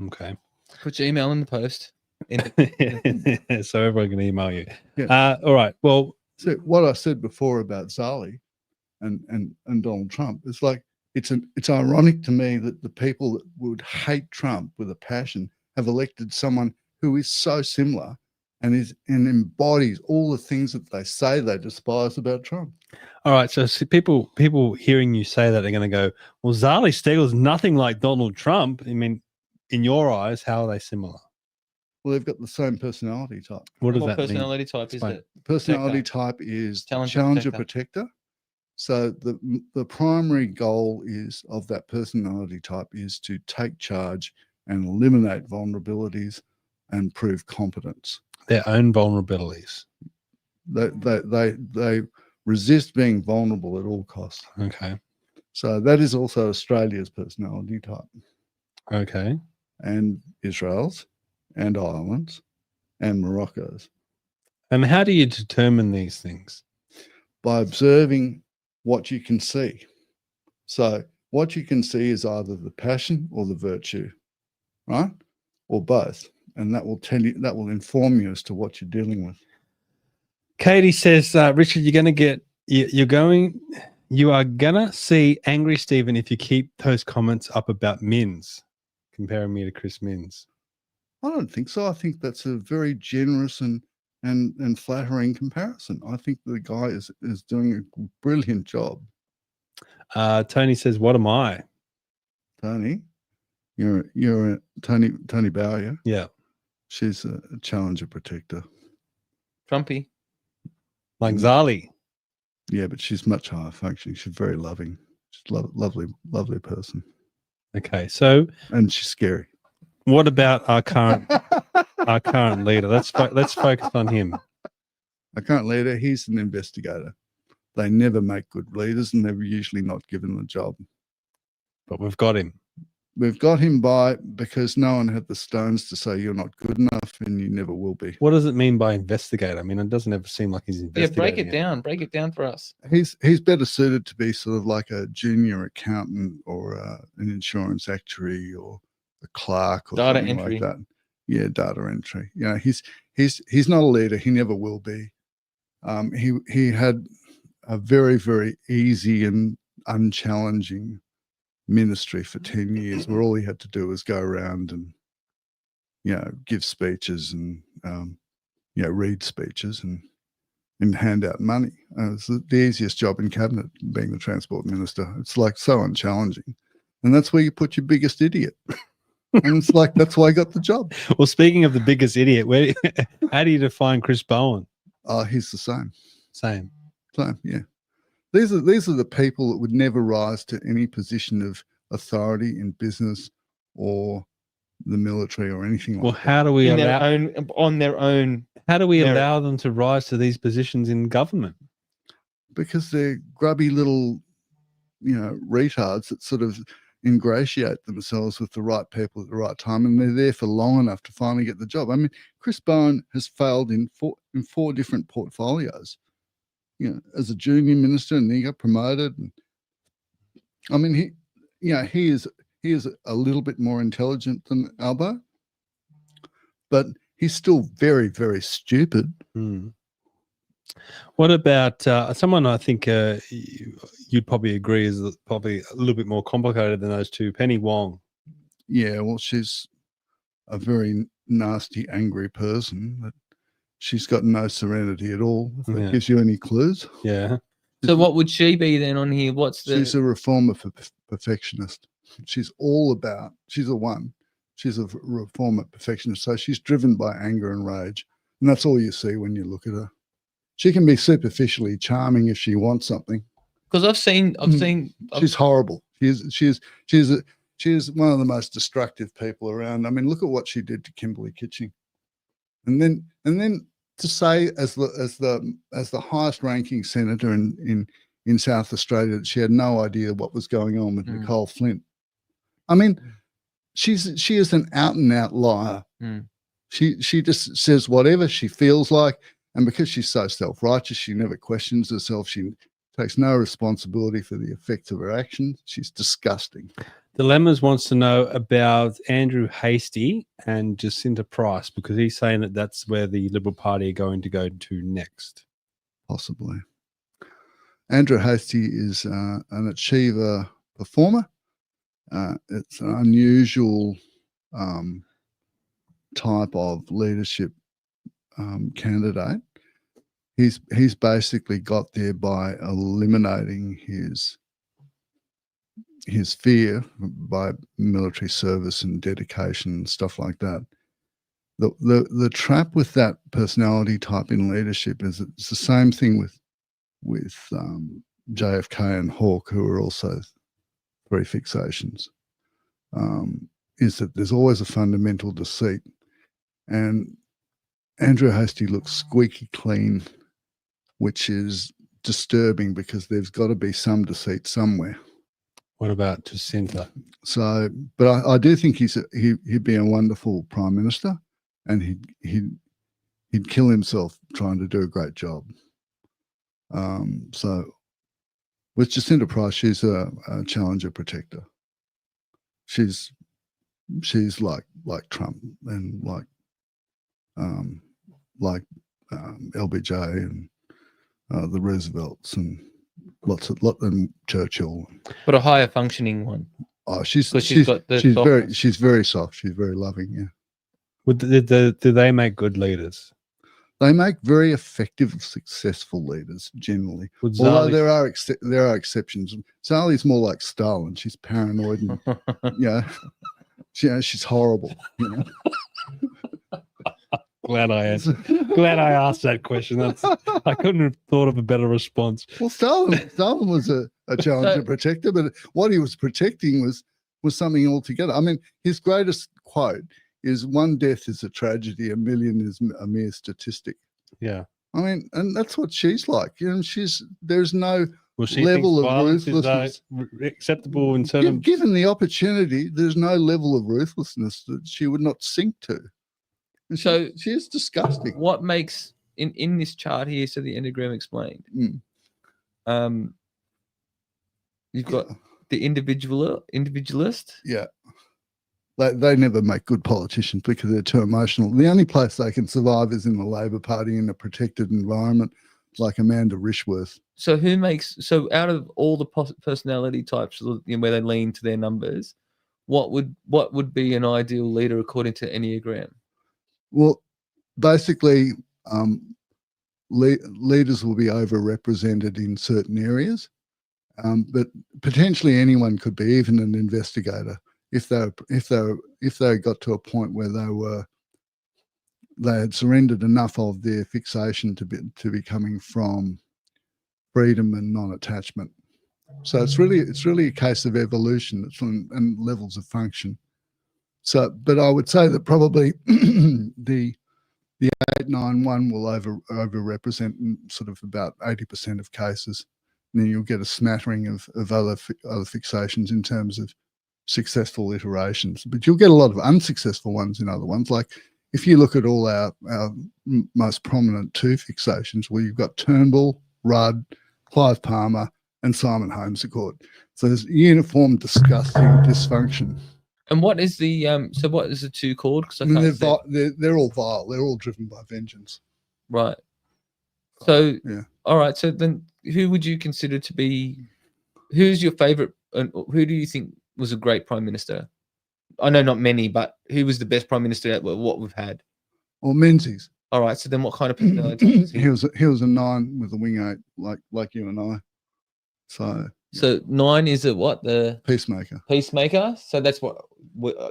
Okay. Put your email in the post. So everyone can email you. Yeah. All right. Well, so what I said before about Zahra and Donald Trump, it's like it's ironic to me that the people that would hate Trump with a passion have elected someone who is so similar and embodies all the things that they say they despise about Trump. all right. So people hearing you say that, they're going to go, well, Zali Steagall's nothing like Donald Trump. I mean, in your eyes, how are they similar? Well, they've got the same personality type. What does What that mean? personality type is it? Personality type is Challenger challenger protector. protector. So the primary goal of that personality type is to take charge and eliminate vulnerabilities and prove competence. Their own vulnerabilities. They resist being vulnerable at all costs. Okay. So that is also Australia's personality type. Okay. And Israel's and Ireland's and Morocco's. And how do you determine these things? By observing what you can see. So what you can see is either the passion or the virtue, right? Or both. And that will tell you, that will inform you as to what you're dealing with. Katie says, Richard, you are gonna see Angry Stephen if you keep those comments up about Minns, comparing me to Chris Minns. I don't think so. I think that's a very generous and flattering comparison. I think the guy is doing a brilliant job. Tony says, what am I? Tony, you're a Tony Bowyer. Yeah. She's a challenger protector. Trumpy. Like Zali. Yeah, but she's much higher functioning. She's very loving. She's lovely person. Okay, so and she's scary. What about our current leader? Let's focus on him. Our current leader, he's an investigator. They never make good leaders, and they're usually not given the job. But we've got him. We've got him because no one had the stones to say you're not good enough, and you never will be. What does it mean by investigator? I mean, it doesn't ever seem like he's investigating. Yeah, break it down for us. He's better suited to be sort of like a junior accountant or an insurance actuary or a clerk or data something entry. like that. Yeah, data entry. You know, he's not a leader. He never will be. He had a very, very easy and unchallenging ministry for 10 years where all he had to do was go around and, you know, give speeches and, you know, read speeches and hand out money. It's the easiest job in cabinet, being the transport minister. It's like so unchallenging. And that's where you put your biggest idiot. And it's like, that's why I got the job. Well, speaking of the biggest idiot, how do you define Chris Bowen? He's the same. Same, yeah. These are the people that would never rise to any position of authority in business or the military or anything like that. Well, how do we on their own? How do we merit. allow them to rise to these positions in government? Because they're grubby little, you know, retards that sort of ingratiate themselves with the right people at the right time, and they're there for long enough to finally get the job. I mean, Chris Bowen has failed in four different portfolios. You know, as a junior minister, and then he got promoted. And, I mean, he is a little bit more intelligent than Albo, but he's still very, very stupid. What about someone I think you'd probably agree is probably a little bit more complicated than those two, Penny Wong? Yeah, well, she's a very nasty, angry person. But she's got no serenity at all. If that gives you any clues. Yeah. So what would she be then on here? She's a reformer perfectionist. She's a one. She's a reformer perfectionist. So she's driven by anger and rage. And that's all you see when you look at her. She can be superficially charming if she wants something. Because I've seen. She's horrible. She's one of the most destructive people around. I mean, look at what she did to Kimberley Kitching. And then to say as the highest ranking senator in South Australia that she had no idea what was going on with Nicole Flint. I mean, she is an out and out liar. She just says whatever she feels like, And because she's so self-righteous, she never questions herself. She takes no responsibility for the effects of her actions. She's disgusting. Dilemmas wants to know about Andrew Hastie and Jacinta Price, because he's saying that that's where the Liberal Party are going to go to next. Possibly. Andrew Hastie is an achiever performer. It's an unusual type of leadership candidate. He's basically got there by eliminating his fear by military service and dedication and stuff like that. The trap with that personality type in leadership is it's the same thing with JFK and Hawke, who are also three fixations, is that there's always a fundamental deceit. And Andrew Hastie looks squeaky clean, which is disturbing because there's got to be some deceit somewhere. What about Jacinta? So, but I do think he'd be a wonderful Prime Minister, and he'd kill himself trying to do a great job. So with Jacinta Price, she's a challenger protector. She's like Trump and like LBJ and the Roosevelts and and Churchill. But a higher functioning one. Oh, she's got the softness. she's very soft. She's very loving. Yeah. Do they make good leaders? They make very effective, successful leaders generally. Would Although Zahra- there are exceptions. Sali's more like Stalin. She's paranoid and she's horrible. You know? Glad I asked that question. I couldn't have thought of a better response. Well, Stalin was a challenger protector, but what he was protecting was something altogether. I mean, his greatest quote is "one death is a tragedy, a million is a mere statistic." Yeah. I mean, and that's what she's like. You know, there's no She level thinks of violence ruthlessness. is acceptable in certain. Given the opportunity, there's no level of ruthlessness that she would not sink to. And So she is disgusting. What makes in this chart here, so the enneagram explained, you've got the individualist. Yeah. They never make good politicians because they're too emotional. The only place they can survive is in the Labor Party in a protected environment, like Amanda Rishworth. So out of all the personality types, where they lean to their numbers, what would be an ideal leader according to Enneagram? Well, basically, leaders will be overrepresented in certain areas, but potentially anyone could be, even an investigator, if they got to a point where they had surrendered enough of their fixation to be coming from freedom and non-attachment. So it's really a case of evolution and levels of function. So, but I would say that probably the 891 will overrepresent in sort of about 80% of cases. And then you'll get a smattering of other fixations in terms of successful iterations. But you'll get a lot of unsuccessful ones in other ones. Like if you look at all our most prominent two fixations, well, you've got Turnbull, Rudd, Clive Palmer, and Simon Holmes Accord. So there's uniform, disgusting dysfunction. And what is the what is the two called? Because they're all vile. They're all driven by vengeance. Right. So yeah. All right. So then, who would you consider to be? Who's your favorite? And who do you think was a great prime minister? I know not many, but who was the best prime minister at what we've had? Well, Menzies. All right. So then, what kind of personality? He was a 9 with a wing 8, like you and I. So 9 is what the peacemaker. Peacemaker. So that's what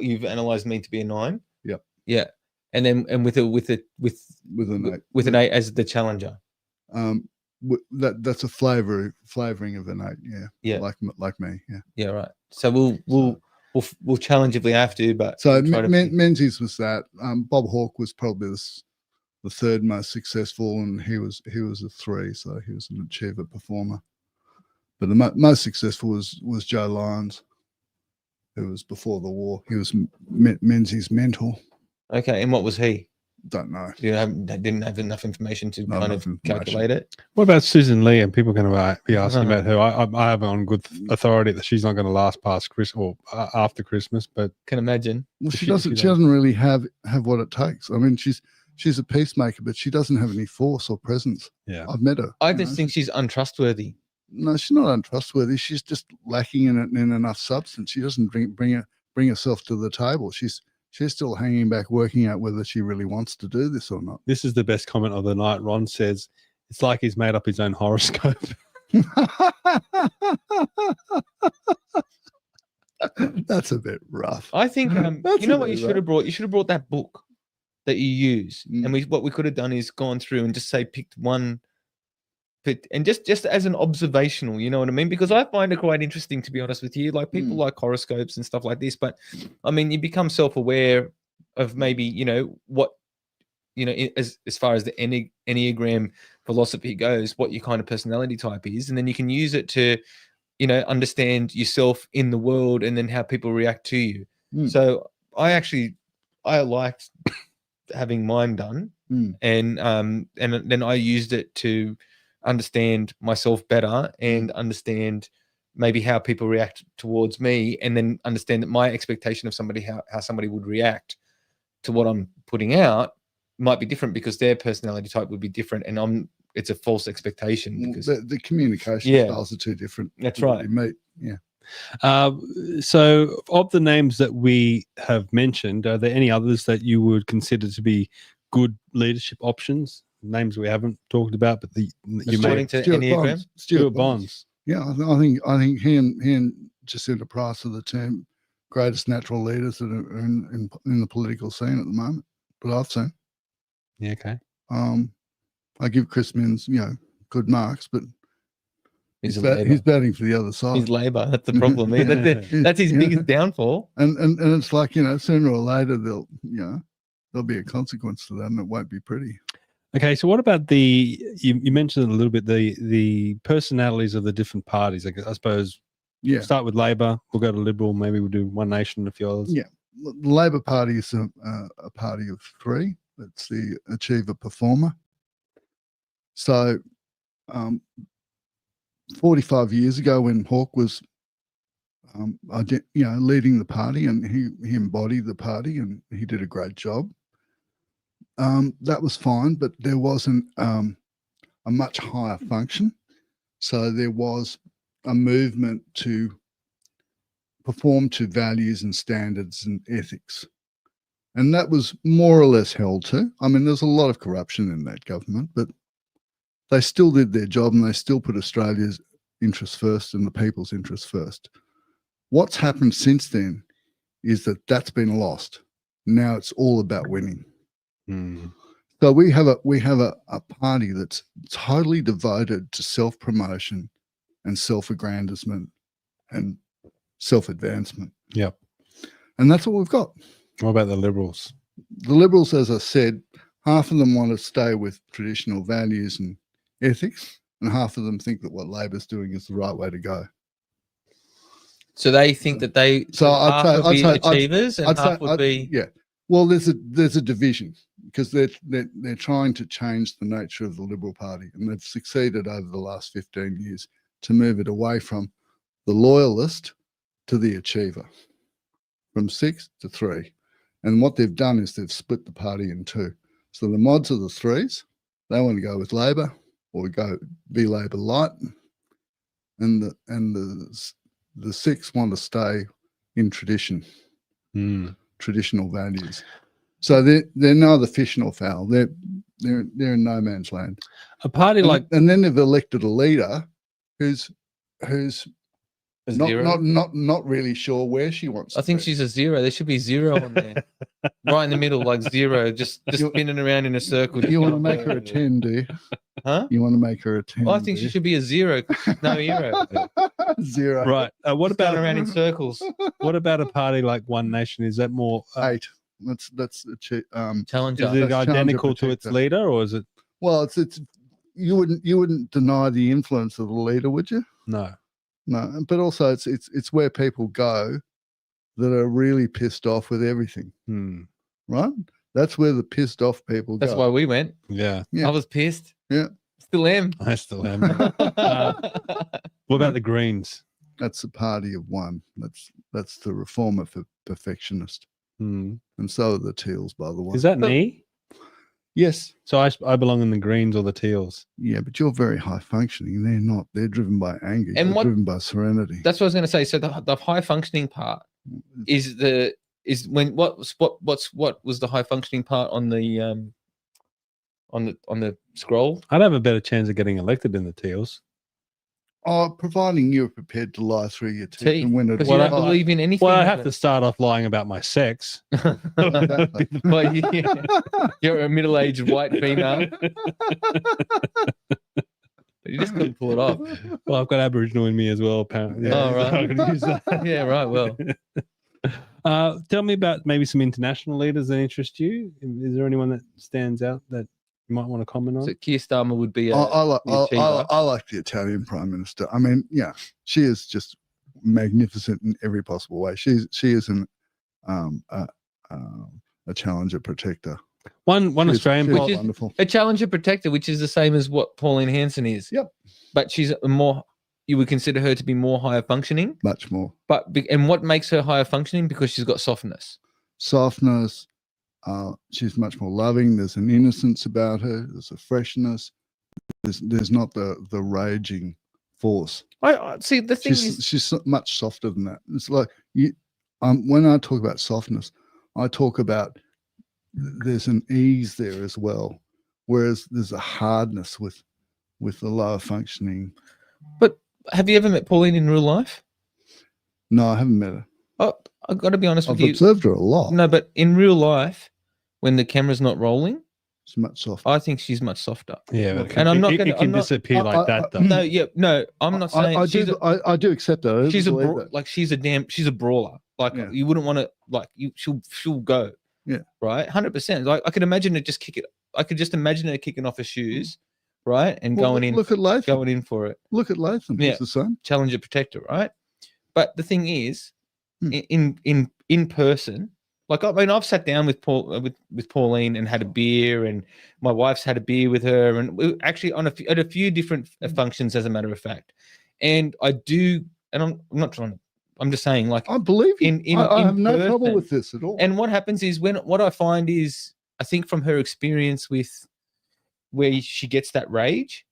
you've analysed me to be a 9. Yep. Yeah. And then with an 8 as the challenger. That's a flavoring of an 8. Yeah. Yeah. Like me. Yeah. Yeah. Right. So we'll challenge if we have to. But so Menzies was that. Bob Hawke was probably the third most successful, and he was a 3. So he was an achiever performer. But the most successful was Joe Lyons, who was before the war. He was Menzies' mentor. Okay, and what was he? Don't know. Didn't have enough information to Not kind enough of information. calculate it. What about Susan Lee? And people are going to be asking about her. I have on good authority that she's not going to last past Christmas or after Christmas, but can imagine. Well, she doesn't really have what it takes. I mean, she's a peacemaker, but she doesn't have any force or presence. Yeah, I've met her. I just think she's untrustworthy. No, she's not untrustworthy. She's just lacking in enough substance. She doesn't bring herself to the table. She's still hanging back, working out whether she really wants to do this or not. this is the best comment of the night. Ron says, it's like he's made up his own horoscope. That's a bit rough. I think you know what you should have brought? You should have brought that book that you use. And what we could have done is gone through and just say picked one and just as an observational, you know what I mean? Because I find it quite interesting, to be honest with you. Like people like horoscopes and stuff like this, but I mean, you become self-aware of maybe, you know, what, you know, as far as the enneagram philosophy goes, what your kind of personality type is, and then you can use it to, you know, understand yourself in the world and then how people react to you. So I liked having mine done, and then I used it to understand myself better and understand maybe how people react towards me, and then understand that my expectation of somebody, how somebody would react to what I'm putting out might be different because their personality type would be different, and it's a false expectation because the communication styles are too different. That's right. Mate. Yeah. So of the names that we have mentioned, are there any others that you would consider to be good leadership options? Names we haven't talked about, but according to Enneagram, Stuart Bonds. Yeah, I think he and Jacinta Price are the two greatest natural leaders that are in the political scene at the moment that I've seen. Yeah, okay. I give Chris Minns, you know, good marks, but he's batting for the other side. He's Labor. That's the problem. That's his biggest downfall. And it's like, you know, sooner or later there'll be a consequence to that, and it won't be pretty. Okay, so what about you mentioned it a little bit, the personalities of the different parties? I suppose, start with Labor, we'll go to Liberal, maybe we'll do One Nation and a few others. Yeah, the Labor Party is a party of three. It's the achiever performer. So 45 years ago when Hawke was leading the party, and he embodied the party and he did a great job. That was fine, but there wasn't a much higher function. So there was a movement to perform to values and standards and ethics. And that was more or less held to. I mean, there's a lot of corruption in that government, but they still did their job and they still put Australia's interests first and the people's interests first. What's happened since then is that that's been lost. Now it's all about winning. So we have a party that's totally devoted to self-promotion and self-aggrandizement and self-advancement. Yep. And that's what we've got. What about the Liberals? The Liberals, as I said, half of them want to stay with traditional values and ethics, and half of them think that what Labor's doing is the right way to go. So they think that half would be achievers and half would be... Yeah. Well, there's a division because they're trying to change the nature of the Liberal Party, and they've succeeded over the last 15 years to move it away from the loyalist to the achiever, from 6 to 3. And what they've done is they've split the party in two. So the mods are the 3s. They want to go with Labor or be Labor light, and the 6 want to stay in tradition. Traditional values. So they're neither fish nor fowl. They're in no man's land. A party and then they've elected a leader who's not really sure where she wants. I think she's a 0. There should be 0 on there, right in the middle, like 0, just spinning around in a circle. You want to make her a 10, do you? Huh? You want to make her a 10? Well, I think she should be a 0. No hero. 0. Right. What about around in circles? What about a party like One Nation? Is that more 8? That's Challenger. Is it identical to its leader, or is it? Well, it's you wouldn't deny the influence of the leader, would you? No. But also it's where people go that are really pissed off with everything. Right? That's where the pissed off people That's go. why we went. Yeah. Yeah. I was pissed. Yeah. Still am. I still am. What about the Greens? That's the party of one. That's the reformer for perfectionist. And so are the teals, by the way. Is that me? Yes. So I belong in the Greens or the teals. Yeah, but you're very high functioning. They're not. They're driven by anger. And You're what- driven by serenity. That's what I was going to say. So the high functioning part is what was the high functioning part on the scroll? I'd have a better chance of getting elected in the teals. Oh, providing you're prepared to lie through your teeth and win it. Because you don't believe in anything. Well, I have to start off lying about my sex. Well, you're a middle-aged white female. You just couldn't pull it off. Well, I've got Aboriginal in me as well, apparently. Oh, So I can use right. that. Yeah, right. Well, tell me about maybe some international leaders that interest you. Is there anyone that stands out that you might want to comment on? so Keir Starmer would be I achiever. like the Italian Prime Minister. I mean, yeah, she is just magnificent in every possible way. She is a challenger protector. One Australian she's Which is wonderful. a challenger protector, which is the same as what Pauline Hanson is. Yep. But she's a more, you would consider her to be more higher functioning. Much more. And what makes her higher functioning? Because she's got softness. Softness. She's much more loving. There's an innocence about her. There's a freshness. There's not the raging force. I see. The thing is, she's much softer than that. It's like you. When I talk about softness, I talk about there's an ease there as well, whereas there's a hardness with the lower functioning. but have you ever met Pauline in real life? No, I haven't met her. Oh, I've got to be honest I've with you. observed her a lot. No, but in real life, when the camera's not rolling, she's much softer. I think she's much softer. Yeah, but and I'm not it going can disappear like that, though. No, yeah, no, I'm not saying I do accept that. she's a brawler. Like you wouldn't want to like you. She'll go. Yeah. Right. 100%. Like I could imagine her just kick it. I could just imagine her kicking off her shoes, right, and Well, going in. look at Latham. Going in for it. Look at Latham. Yeah. He's the same. Challenger protector, right? But the thing is, in person, like I mean, I've sat down with Pauline and had a beer, and my wife's had a beer with her, and we actually at a few different functions, as a matter of fact. And I do, and I'm not trying to. I'm just saying, like I believe you. I have no trouble person. with this at all. And what happens is what I find is, I think from her experience with where she gets that rage,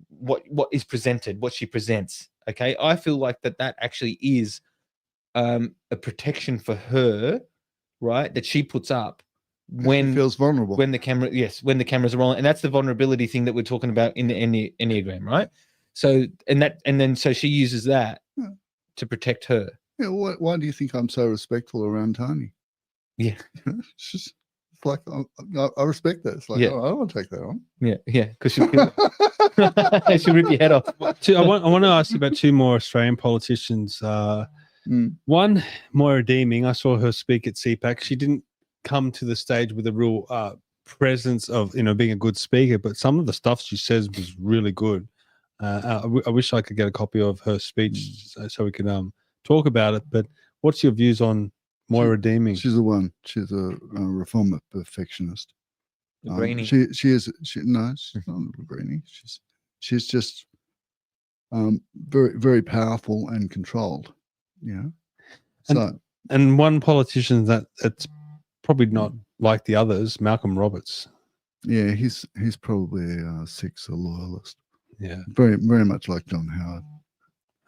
what is presented, what she presents. Okay, I feel like that actually is a protection for her, right? That she puts up when she feels vulnerable. When the cameras are rolling, and that's the vulnerability thing that we're talking about in the enneagram, right? So so she uses that to protect her. Yeah, why do you think I'm so respectful around Tony? Yeah, it's just like I respect that. It's like, Yeah. oh, I don't want to take that on. yeah, because she'll rip your head off. I want to ask you about two more Australian politicians. One, Moira Deeming. I saw her speak at CPAC. She didn't come to the stage with a real presence of being a good speaker, but some of the stuff she says was really good. I wish I could get a copy of her speech so we could talk about it. But what's your views on Moira Deeming? She's the one. She's a reformer perfectionist. Brainy. She's not a brainy. She's just very, very powerful and controlled. Yeah. So and one politician that's probably not like the others, Malcolm Roberts. yeah, he's probably a Six, a loyalist. Yeah. Very, very much like John Howard.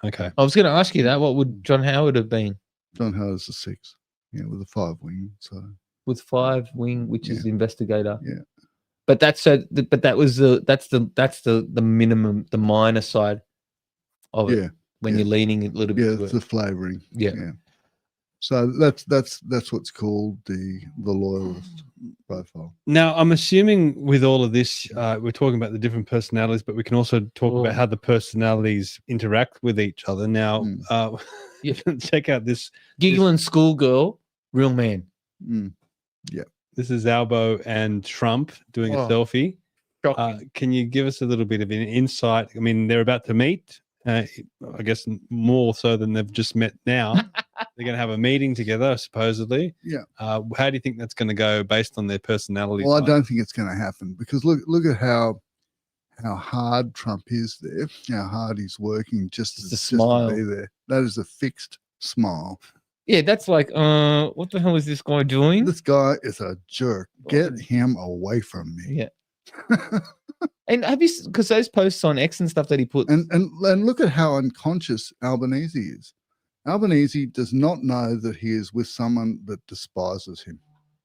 Okay. I was going to ask you that. What would John Howard have been? John Howard's a 6. Yeah, with a 5 wing. So With 5 wing, which is the investigator. Yeah. But that's the minimum, the minor side of it. Yeah. When you're leaning a little bit. Yeah, to it's it. the flavouring. Yeah. So that's what's called the loyalist profile. Now, I'm assuming with all of this, we're talking about the different personalities, but we can also talk about how the personalities interact with each other. Now, check out this. Giggling schoolgirl, real man. Yeah. This is Albo and Trump doing a selfie. Can you give us a little bit of an insight? I mean, they're about to meet, I guess more so than they've just met now. They're going to have a meeting together, supposedly. Yeah. How do you think that's going to go based on their personalities? Well, I don't think it's going to happen because look at how hard Trump is there, how hard he's working just to smile. be there. That is a fixed smile. Yeah, that's like, what the hell is this guy doing? This guy is a jerk. Get him away from me. Yeah. And have you, because those posts on X and stuff that he put, and look at how unconscious Albanese is. Albanese does not know that he is with someone that despises him.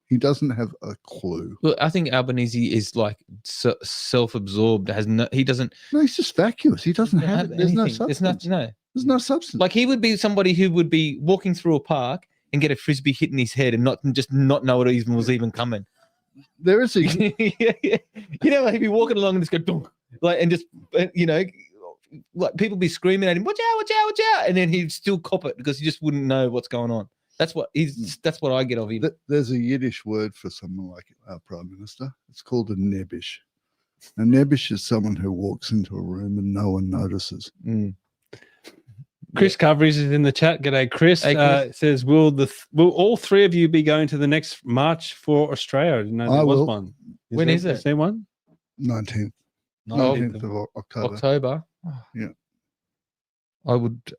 He doesn't have a clue. Well, I think Albanese is like self-absorbed. He doesn't. No, he's just vacuous. He doesn't have it. There's no anything. substance. There's no substance. Like he would be somebody who would be walking through a park and get a frisbee hit in his head and not know it even was even coming. There is a like he'd be walking along and just go dunk, like, and just like people be screaming at him, watch out, watch out, watch out, and then he'd still cop it because he just wouldn't know what's going on. That's what I get of him. There's a Yiddish word for someone like our Prime Minister. It's called a nebbish. A nebbish is someone who walks into a room and no one notices. Chris Coveries is in the chat. G'day, Chris. Hey, Chris. Says, will all three of you be going to the next march for Australia? I didn't know there was will. one. When is it? Is there one? 19th. 19th of October. October. Yeah. I would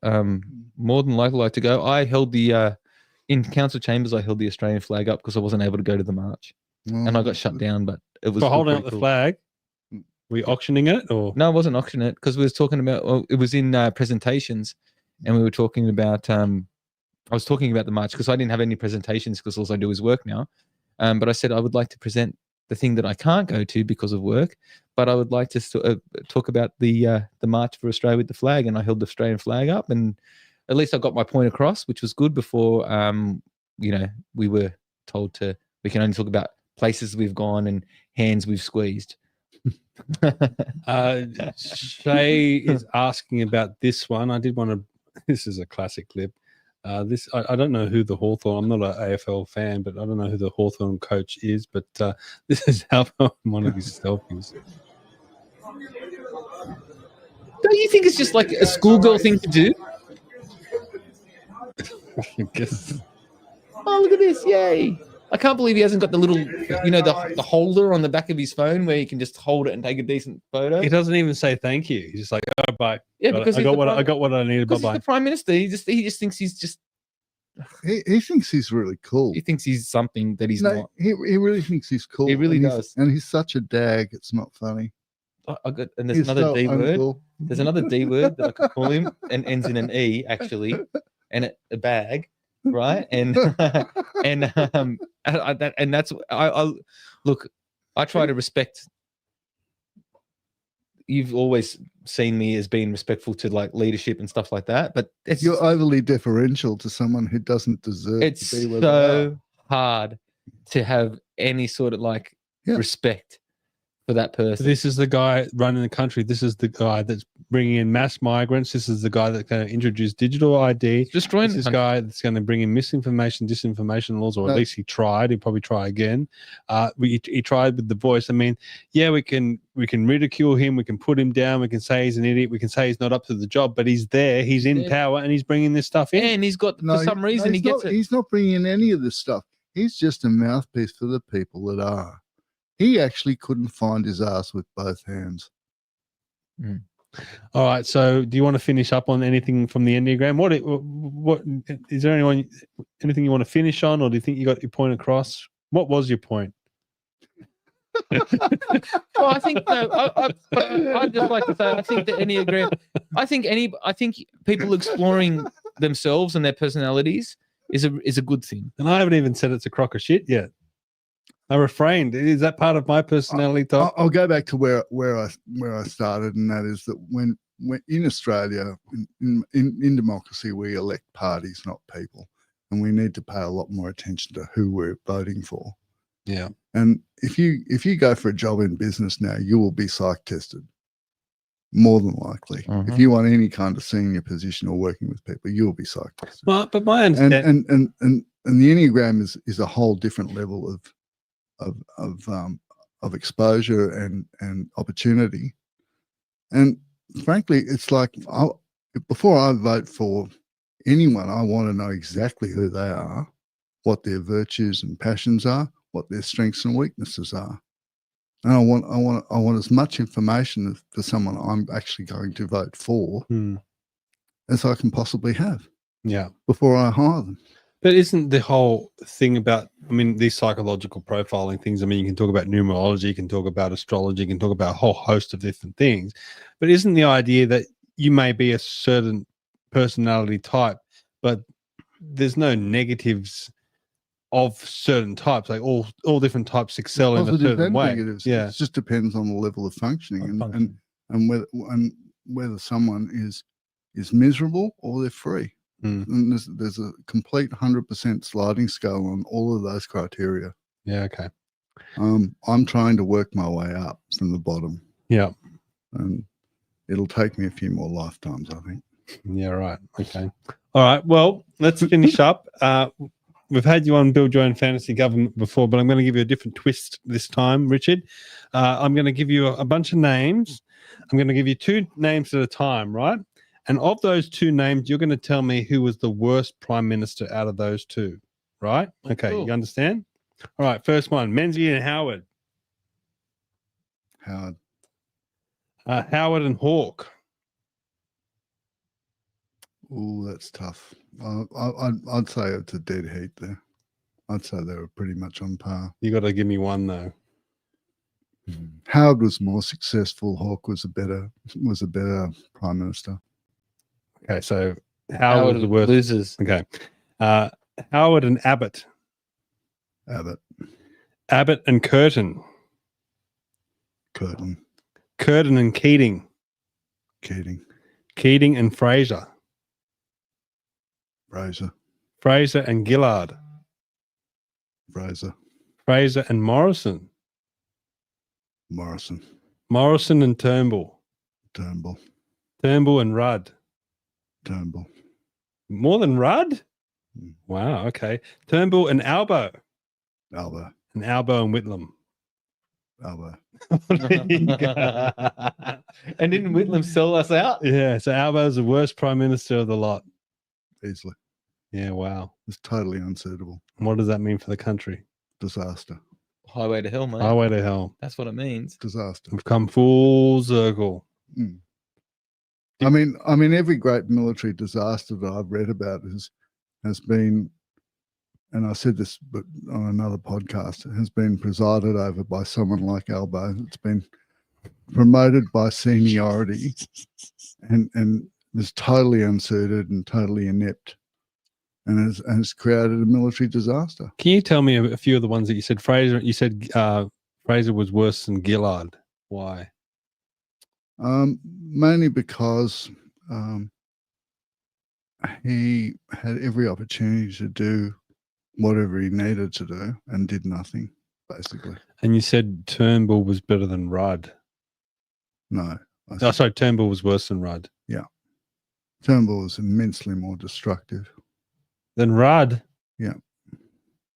more than likely like to go. I held the in council chambers. I held the Australian flag up because I wasn't able to go to the march, and I got shut down. But it was for holding up pretty the cool. flag. Were you auctioning it, or No, I wasn't auctioning it because we was talking about. Well, it was in presentations, and we were talking about. I was talking about the march because I didn't have any presentations because all I do is work now. But I said I would like to present the thing that I can't go to because of work, but I would like to talk about the march for Australia with the flag, and I held the Australian flag up, and at least I got my point across, which was good. Before we were told we can only talk about places we've gone and hands we've squeezed. Shay is asking about this one. I did want to. This is a classic clip. This I don't know who the Hawthorn. I'm not an AFL fan, but I don't know who the Hawthorn coach is. But this is one of his selfies. Don't you think it's just like a schoolgirl thing to do? I guess. Oh, look at this! Yay! I can't believe he hasn't got the little, the holder on the back of his phone where he can just hold it and take a decent photo. He doesn't even say thank you. He's just like, oh, bye. Yeah, because I got what I needed. Bye He's bye. the Prime Minister. He just thinks he's just. He thinks he's really cool. He thinks he's something that he's No, not. he really thinks he's cool. He really and does. And he's such a dag. It's not funny. And there's He's another so D word. uncool. There's another D word that I could call him, and ends in an E actually, and a bag, right? And and that's I look. I try to respect. You've always seen me as being respectful to like leadership and stuff like that, but You're overly deferential to someone who doesn't deserve it's to be where they are. so hard to have any sort of like respect for that person. This is the guy running the country. This is the guy that's bringing in mass migrants. This is the guy that's going to introduce digital ID. Destroying this the is guy that's going to bring in misinformation, disinformation laws, or at least he tried. He'll probably try again. He tried with the voice. I mean, yeah, we can ridicule him. We can put him down. We can say he's an idiot. We can say he's not up to the job, but he's there. He's in power, and he's bringing this stuff in. And he's got for some reason he gets it. He's not bringing in any of this stuff. He's just a mouthpiece for the people that are. He actually couldn't find his ass with both hands. All right. So, do you want to finish up on anything from the enneagram? What is there? Anything you want to finish on, or do you think you got your point across? What was your point? Well, I think I'd just like to say I think the enneagram. I think people exploring themselves and their personalities is a good thing. And I haven't even said it's a crock of shit yet. I refrained. Is that part of my personality type? I'll go back to where I started, and that is that when in Australia, in democracy, we elect parties, not people, and we need to pay a lot more attention to who we're voting for. Yeah. And if you go for a job in business now, you will be psych tested, more than likely. If you want any kind of senior position or working with people, you will be psych tested. Well, but my understanding and the enneagram is a whole different level of exposure and opportunity. And frankly, it's like before I vote for anyone, I want to know exactly who they are, what their virtues and passions are, what their strengths and weaknesses are. And I want as much information for someone I'm actually going to vote for as I can possibly have. Yeah. Before I hire them. But isn't the whole thing about, I mean, these psychological profiling things, I mean, you can talk about numerology, you can talk about astrology, you can talk about a whole host of different things, but isn't the idea that you may be a certain personality type, but there's no negatives of certain types, like all different types excel in a certain way. Negatives. Yeah. It just depends on the level of functioning and whether someone is miserable or they're free. And there's a complete 100% sliding scale on all of those criteria. Yeah, okay. I'm trying to work my way up from the bottom. Yeah. And it'll take me a few more lifetimes, I think. Yeah, right. Okay. All right. Well, let's finish up. We've had you on Build Your Own Fantasy Government before, but I'm going to give you a different twist this time, Richard. I'm going to give you a bunch of names. I'm going to give you 2 names at a time, right? And of those 2 names, you're going to tell me who was the worst prime minister out of those 2, right? Okay, cool. You understand? All right, first one, Menzies and Howard. Howard. Howard and Hawke. Oh, that's tough. I'd say it's a dead heat there. I'd say they were pretty much on par. You got to give me one though. Howard was more successful. Hawke was a better prime minister. Okay, so Howard was the worst. Losers. Okay, Howard and Abbott. Abbott and Curtin. Curtin and Keating. Keating and Fraser. Fraser and Gillard. Fraser and Morrison. Morrison and Turnbull. Turnbull and Rudd. More than Rudd? Wow, okay. Turnbull and Albo. And Albo and Whitlam. And didn't Whitlam sell us out? Yeah, so Albo's the worst prime minister of the lot. Easily. Yeah, wow. It's totally unsuitable. What does that mean for the country? Disaster. Highway to hell, mate. Highway to hell. That's what it means. Disaster. We've come full circle. I mean, every great military disaster that I've read about has been, and I said this but on another podcast, has been presided over by someone like Albo. It's been promoted by seniority and was totally unsuited and totally inept and has created a military disaster. Can you tell me a few of the ones that you said? Fraser, you said Fraser was worse than Gillard. Why? Mainly because he had every opportunity to do whatever he needed to do and did nothing, basically. And you said Turnbull was better than Rudd. No. Sorry, Turnbull was worse than Rudd. Yeah. Turnbull was immensely more destructive. Than Rudd? Yeah.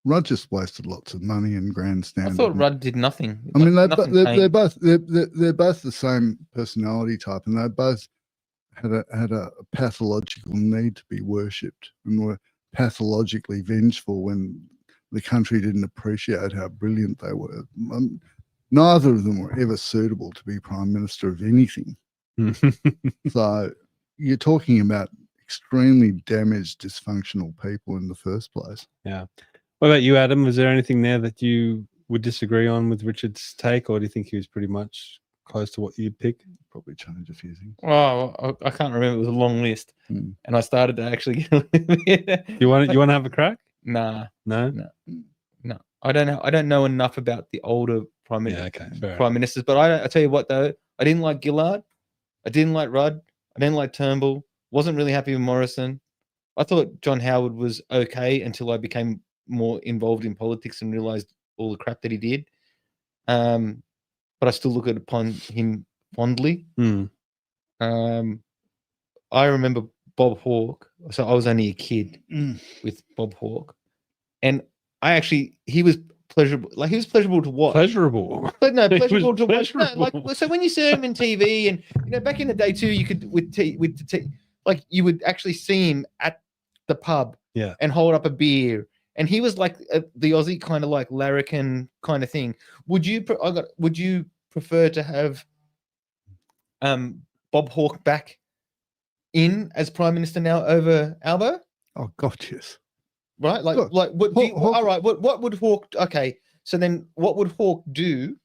Rudd just wasted lots of money and grandstanded. I thought Rudd did nothing. I mean, they're both the same personality type, and they both had a pathological need to be worshipped and were pathologically vengeful when the country didn't appreciate how brilliant they were. Neither of them were ever suitable to be prime minister of anything. So you're talking about extremely damaged, dysfunctional people in the first place. Yeah. What about you, Adam? Was there anything there that you would disagree on with Richard's take, or do you think he was pretty much close to what you'd pick? Probably change a few things. Well, I can't remember. It was a long list, and I started to actually. You want to have a crack? Nah. No. I don't know. I don't know enough about the older prime ministers. But I tell you what, though, I didn't like Gillard. I didn't like Rudd. I didn't like Turnbull. Wasn't really happy with Morrison. I thought John Howard was okay until I became more involved in politics and realized all the crap that he did. But I still look upon him fondly. I remember Bob Hawke. So I was only a kid with Bob Hawke, and he was pleasurable. Like, he was pleasurable to watch. Pleasurable. But no, pleasurable to watch. No, like, so when you see him in TV, and back in the day too, you could like you would actually see him at the pub Yeah. and hold up a beer. And he was like the Aussie kind of like larrikin kind of thing. Would you prefer to have Bob Hawke back in as Prime Minister now over Albo? Oh God, yes. Right? Like Look, what all right, what would Hawke so then what would Hawke do?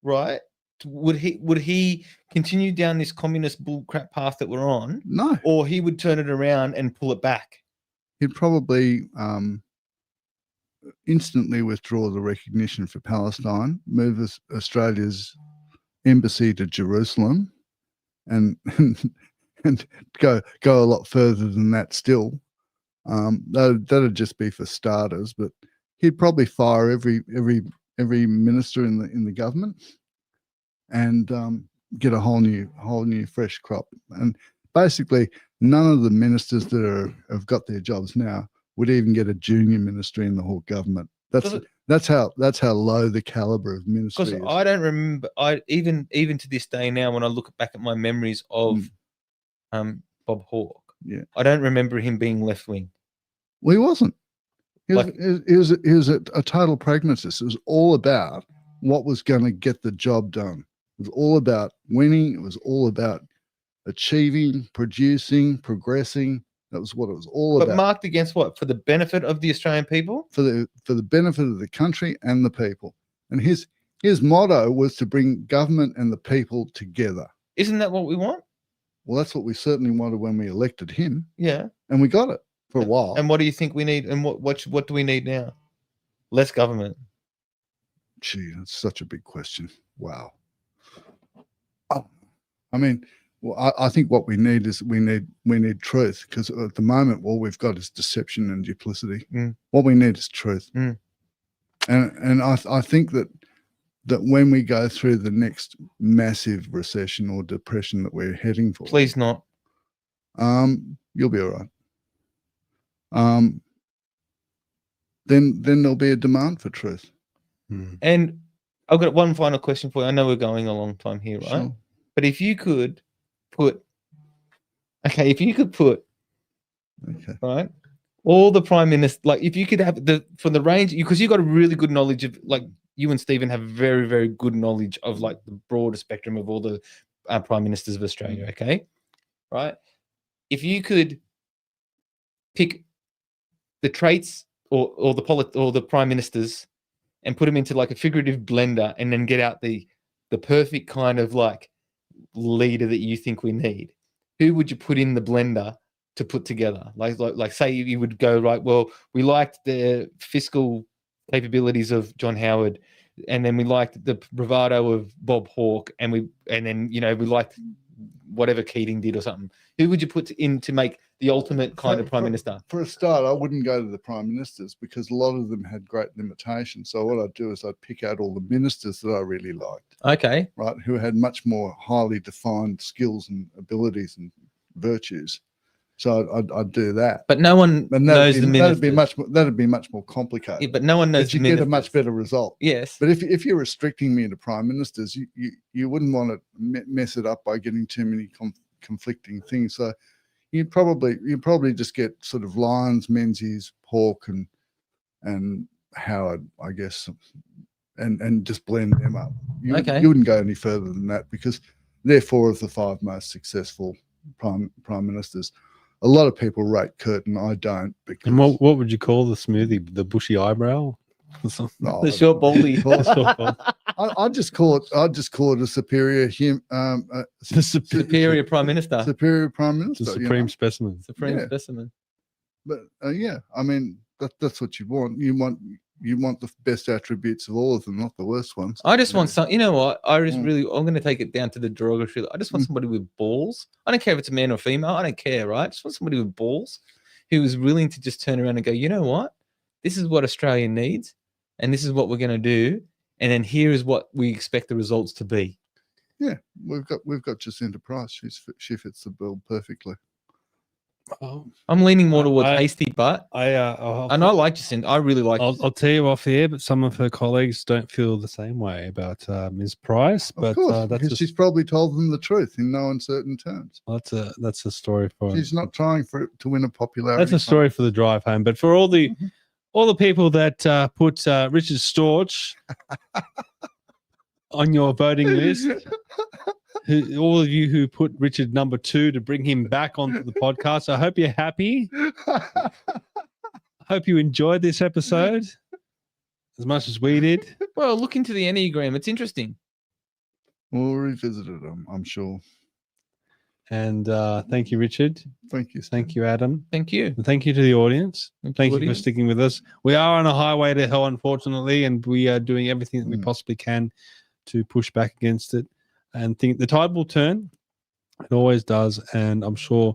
Right? Would he continue down this communist bullcrap path that we're on? No. Or he would turn it around and pull it back? He'd probably instantly withdraw the recognition for Palestine, move Australia's embassy to Jerusalem, and go a lot further than that still. That'd just be for starters, but he'd probably fire every minister in the government and get a whole new fresh crop. And basically, none of the ministers that have got their jobs now would even get a junior ministry in the whole government. That's how low the caliber of ministry is. Because I don't remember. Even to this day now, when I look back at my memories of Bob Hawke, yeah, I don't remember him being left wing. Well, he wasn't. He was a total pragmatist. It was all about what was going to get the job done. It was all about winning. It was all about achieving, producing, progressing. That was what it was all about. But marked against what? For the benefit of the Australian people? For the benefit of the country and the people. And his motto was to bring government and the people together. Isn't that what we want? Well, that's what we certainly wanted when we elected him. Yeah. And we got it for a while. And what do you think we need? And what do we need now? Less government. Gee, that's such a big question. Wow. Oh, I mean, well, I think what we need is we need truth, because at the moment all we've got is deception and duplicity. What we need is truth. And I think that when we go through the next massive recession or depression that we're heading for, please not. You'll be all right. Then there'll be a demand for truth. And I've got one final question for you. I know we're going a long time here, right? Sure. But if you could put right, all the prime minister, like if you could have from the range, because you've got a really good knowledge of, like, you and Stephen have very, very good knowledge of like the broader spectrum of all the prime ministers of Australia. Okay, right? If you could pick the traits or the prime ministers and put them into like a figurative blender and then get out the perfect kind of like leader that you think we need, who would you put in the blender to put together? Like say you would go, right, well, we liked the fiscal capabilities of John Howard, and then we liked the bravado of Bob Hawke, and then we liked whatever Keating did or something. Who would you put in to make the ultimate kind of prime minister? For a start, I wouldn't go to the prime ministers, because a lot of them had great limitations. So what I'd do is I'd pick out all the ministers that I really liked. Okay. Right, who had much more highly defined skills and abilities and virtues. So I'd do that. But no one knows the ministers. That'd be much more complicated. Yeah, but no one knows. But you get a much better result. Yes. But if you're restricting me to prime ministers, you wouldn't want to mess it up by getting too many conflicting things. So you'd probably just get sort of Lyons, Menzies, Hawke, and Howard, I guess, and just blend them up. You wouldn't go any further than that, because they're 4 of the 5 most successful prime ministers. A lot of people rate Curtin. I don't. And what would you call the smoothie? The bushy eyebrow? The short baldy. I'd just call it a superior superior prime minister. Superior prime minister. The supreme specimen. Supreme specimen. But I mean, that's what you want. You want the best attributes of all of them, not the worst ones. I just want some. You know what? I'm going to take it down to the derogatory. I just want somebody with balls. I don't care if it's a man or female. I don't care, right? I just want somebody with balls who is willing to just turn around and go, you know what? This is what Australia needs, and this is what we're going to do, and then here is what we expect the results to be. Yeah, we've got Jacinta Price. She fits the bill perfectly. I'm leaning more towards hasty, but I like Jacinda. I really like. I'll tell you off the air, but some of her colleagues don't feel the same way about Ms. Price. But Of course, that's because she's probably told them the truth in no uncertain terms. that's a story for. She's not trying to win a popularity. That's a story for the drive home. But for all the people that put Richard Storch on your voting list, all of you who put Richard number 2 to bring him back onto the podcast, I hope you're happy. I hope you enjoyed this episode as much as we did. Well, look into the enneagram; it's interesting. We'll revisit it, I'm sure. And thank you, Richard. Thank you. Thank you, Adam. Thank you. And thank you to the audience. Thank you for audience. sticking with us. We are on a highway to hell, unfortunately, and we are doing everything that we possibly can to push back against it. And think the tide will turn. It always does. And I'm sure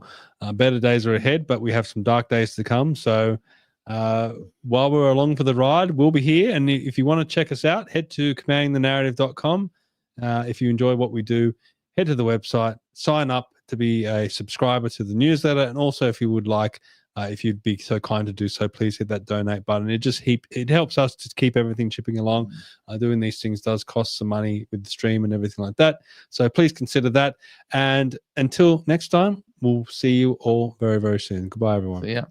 better days are ahead, but we have some dark days to come. So while we're along for the ride, we'll be here. And if you want to check us out, head to commandingthenarrative.com. If you enjoy what we do, head to the website, sign up to be a subscriber to the newsletter. And also, if you would like, if you'd be so kind to do so, please hit that donate button. It helps us to keep everything chipping along. Doing these things does cost some money with the stream and everything like that. So please consider that. And until next time, we'll see you all very, very soon. Goodbye, everyone. See ya.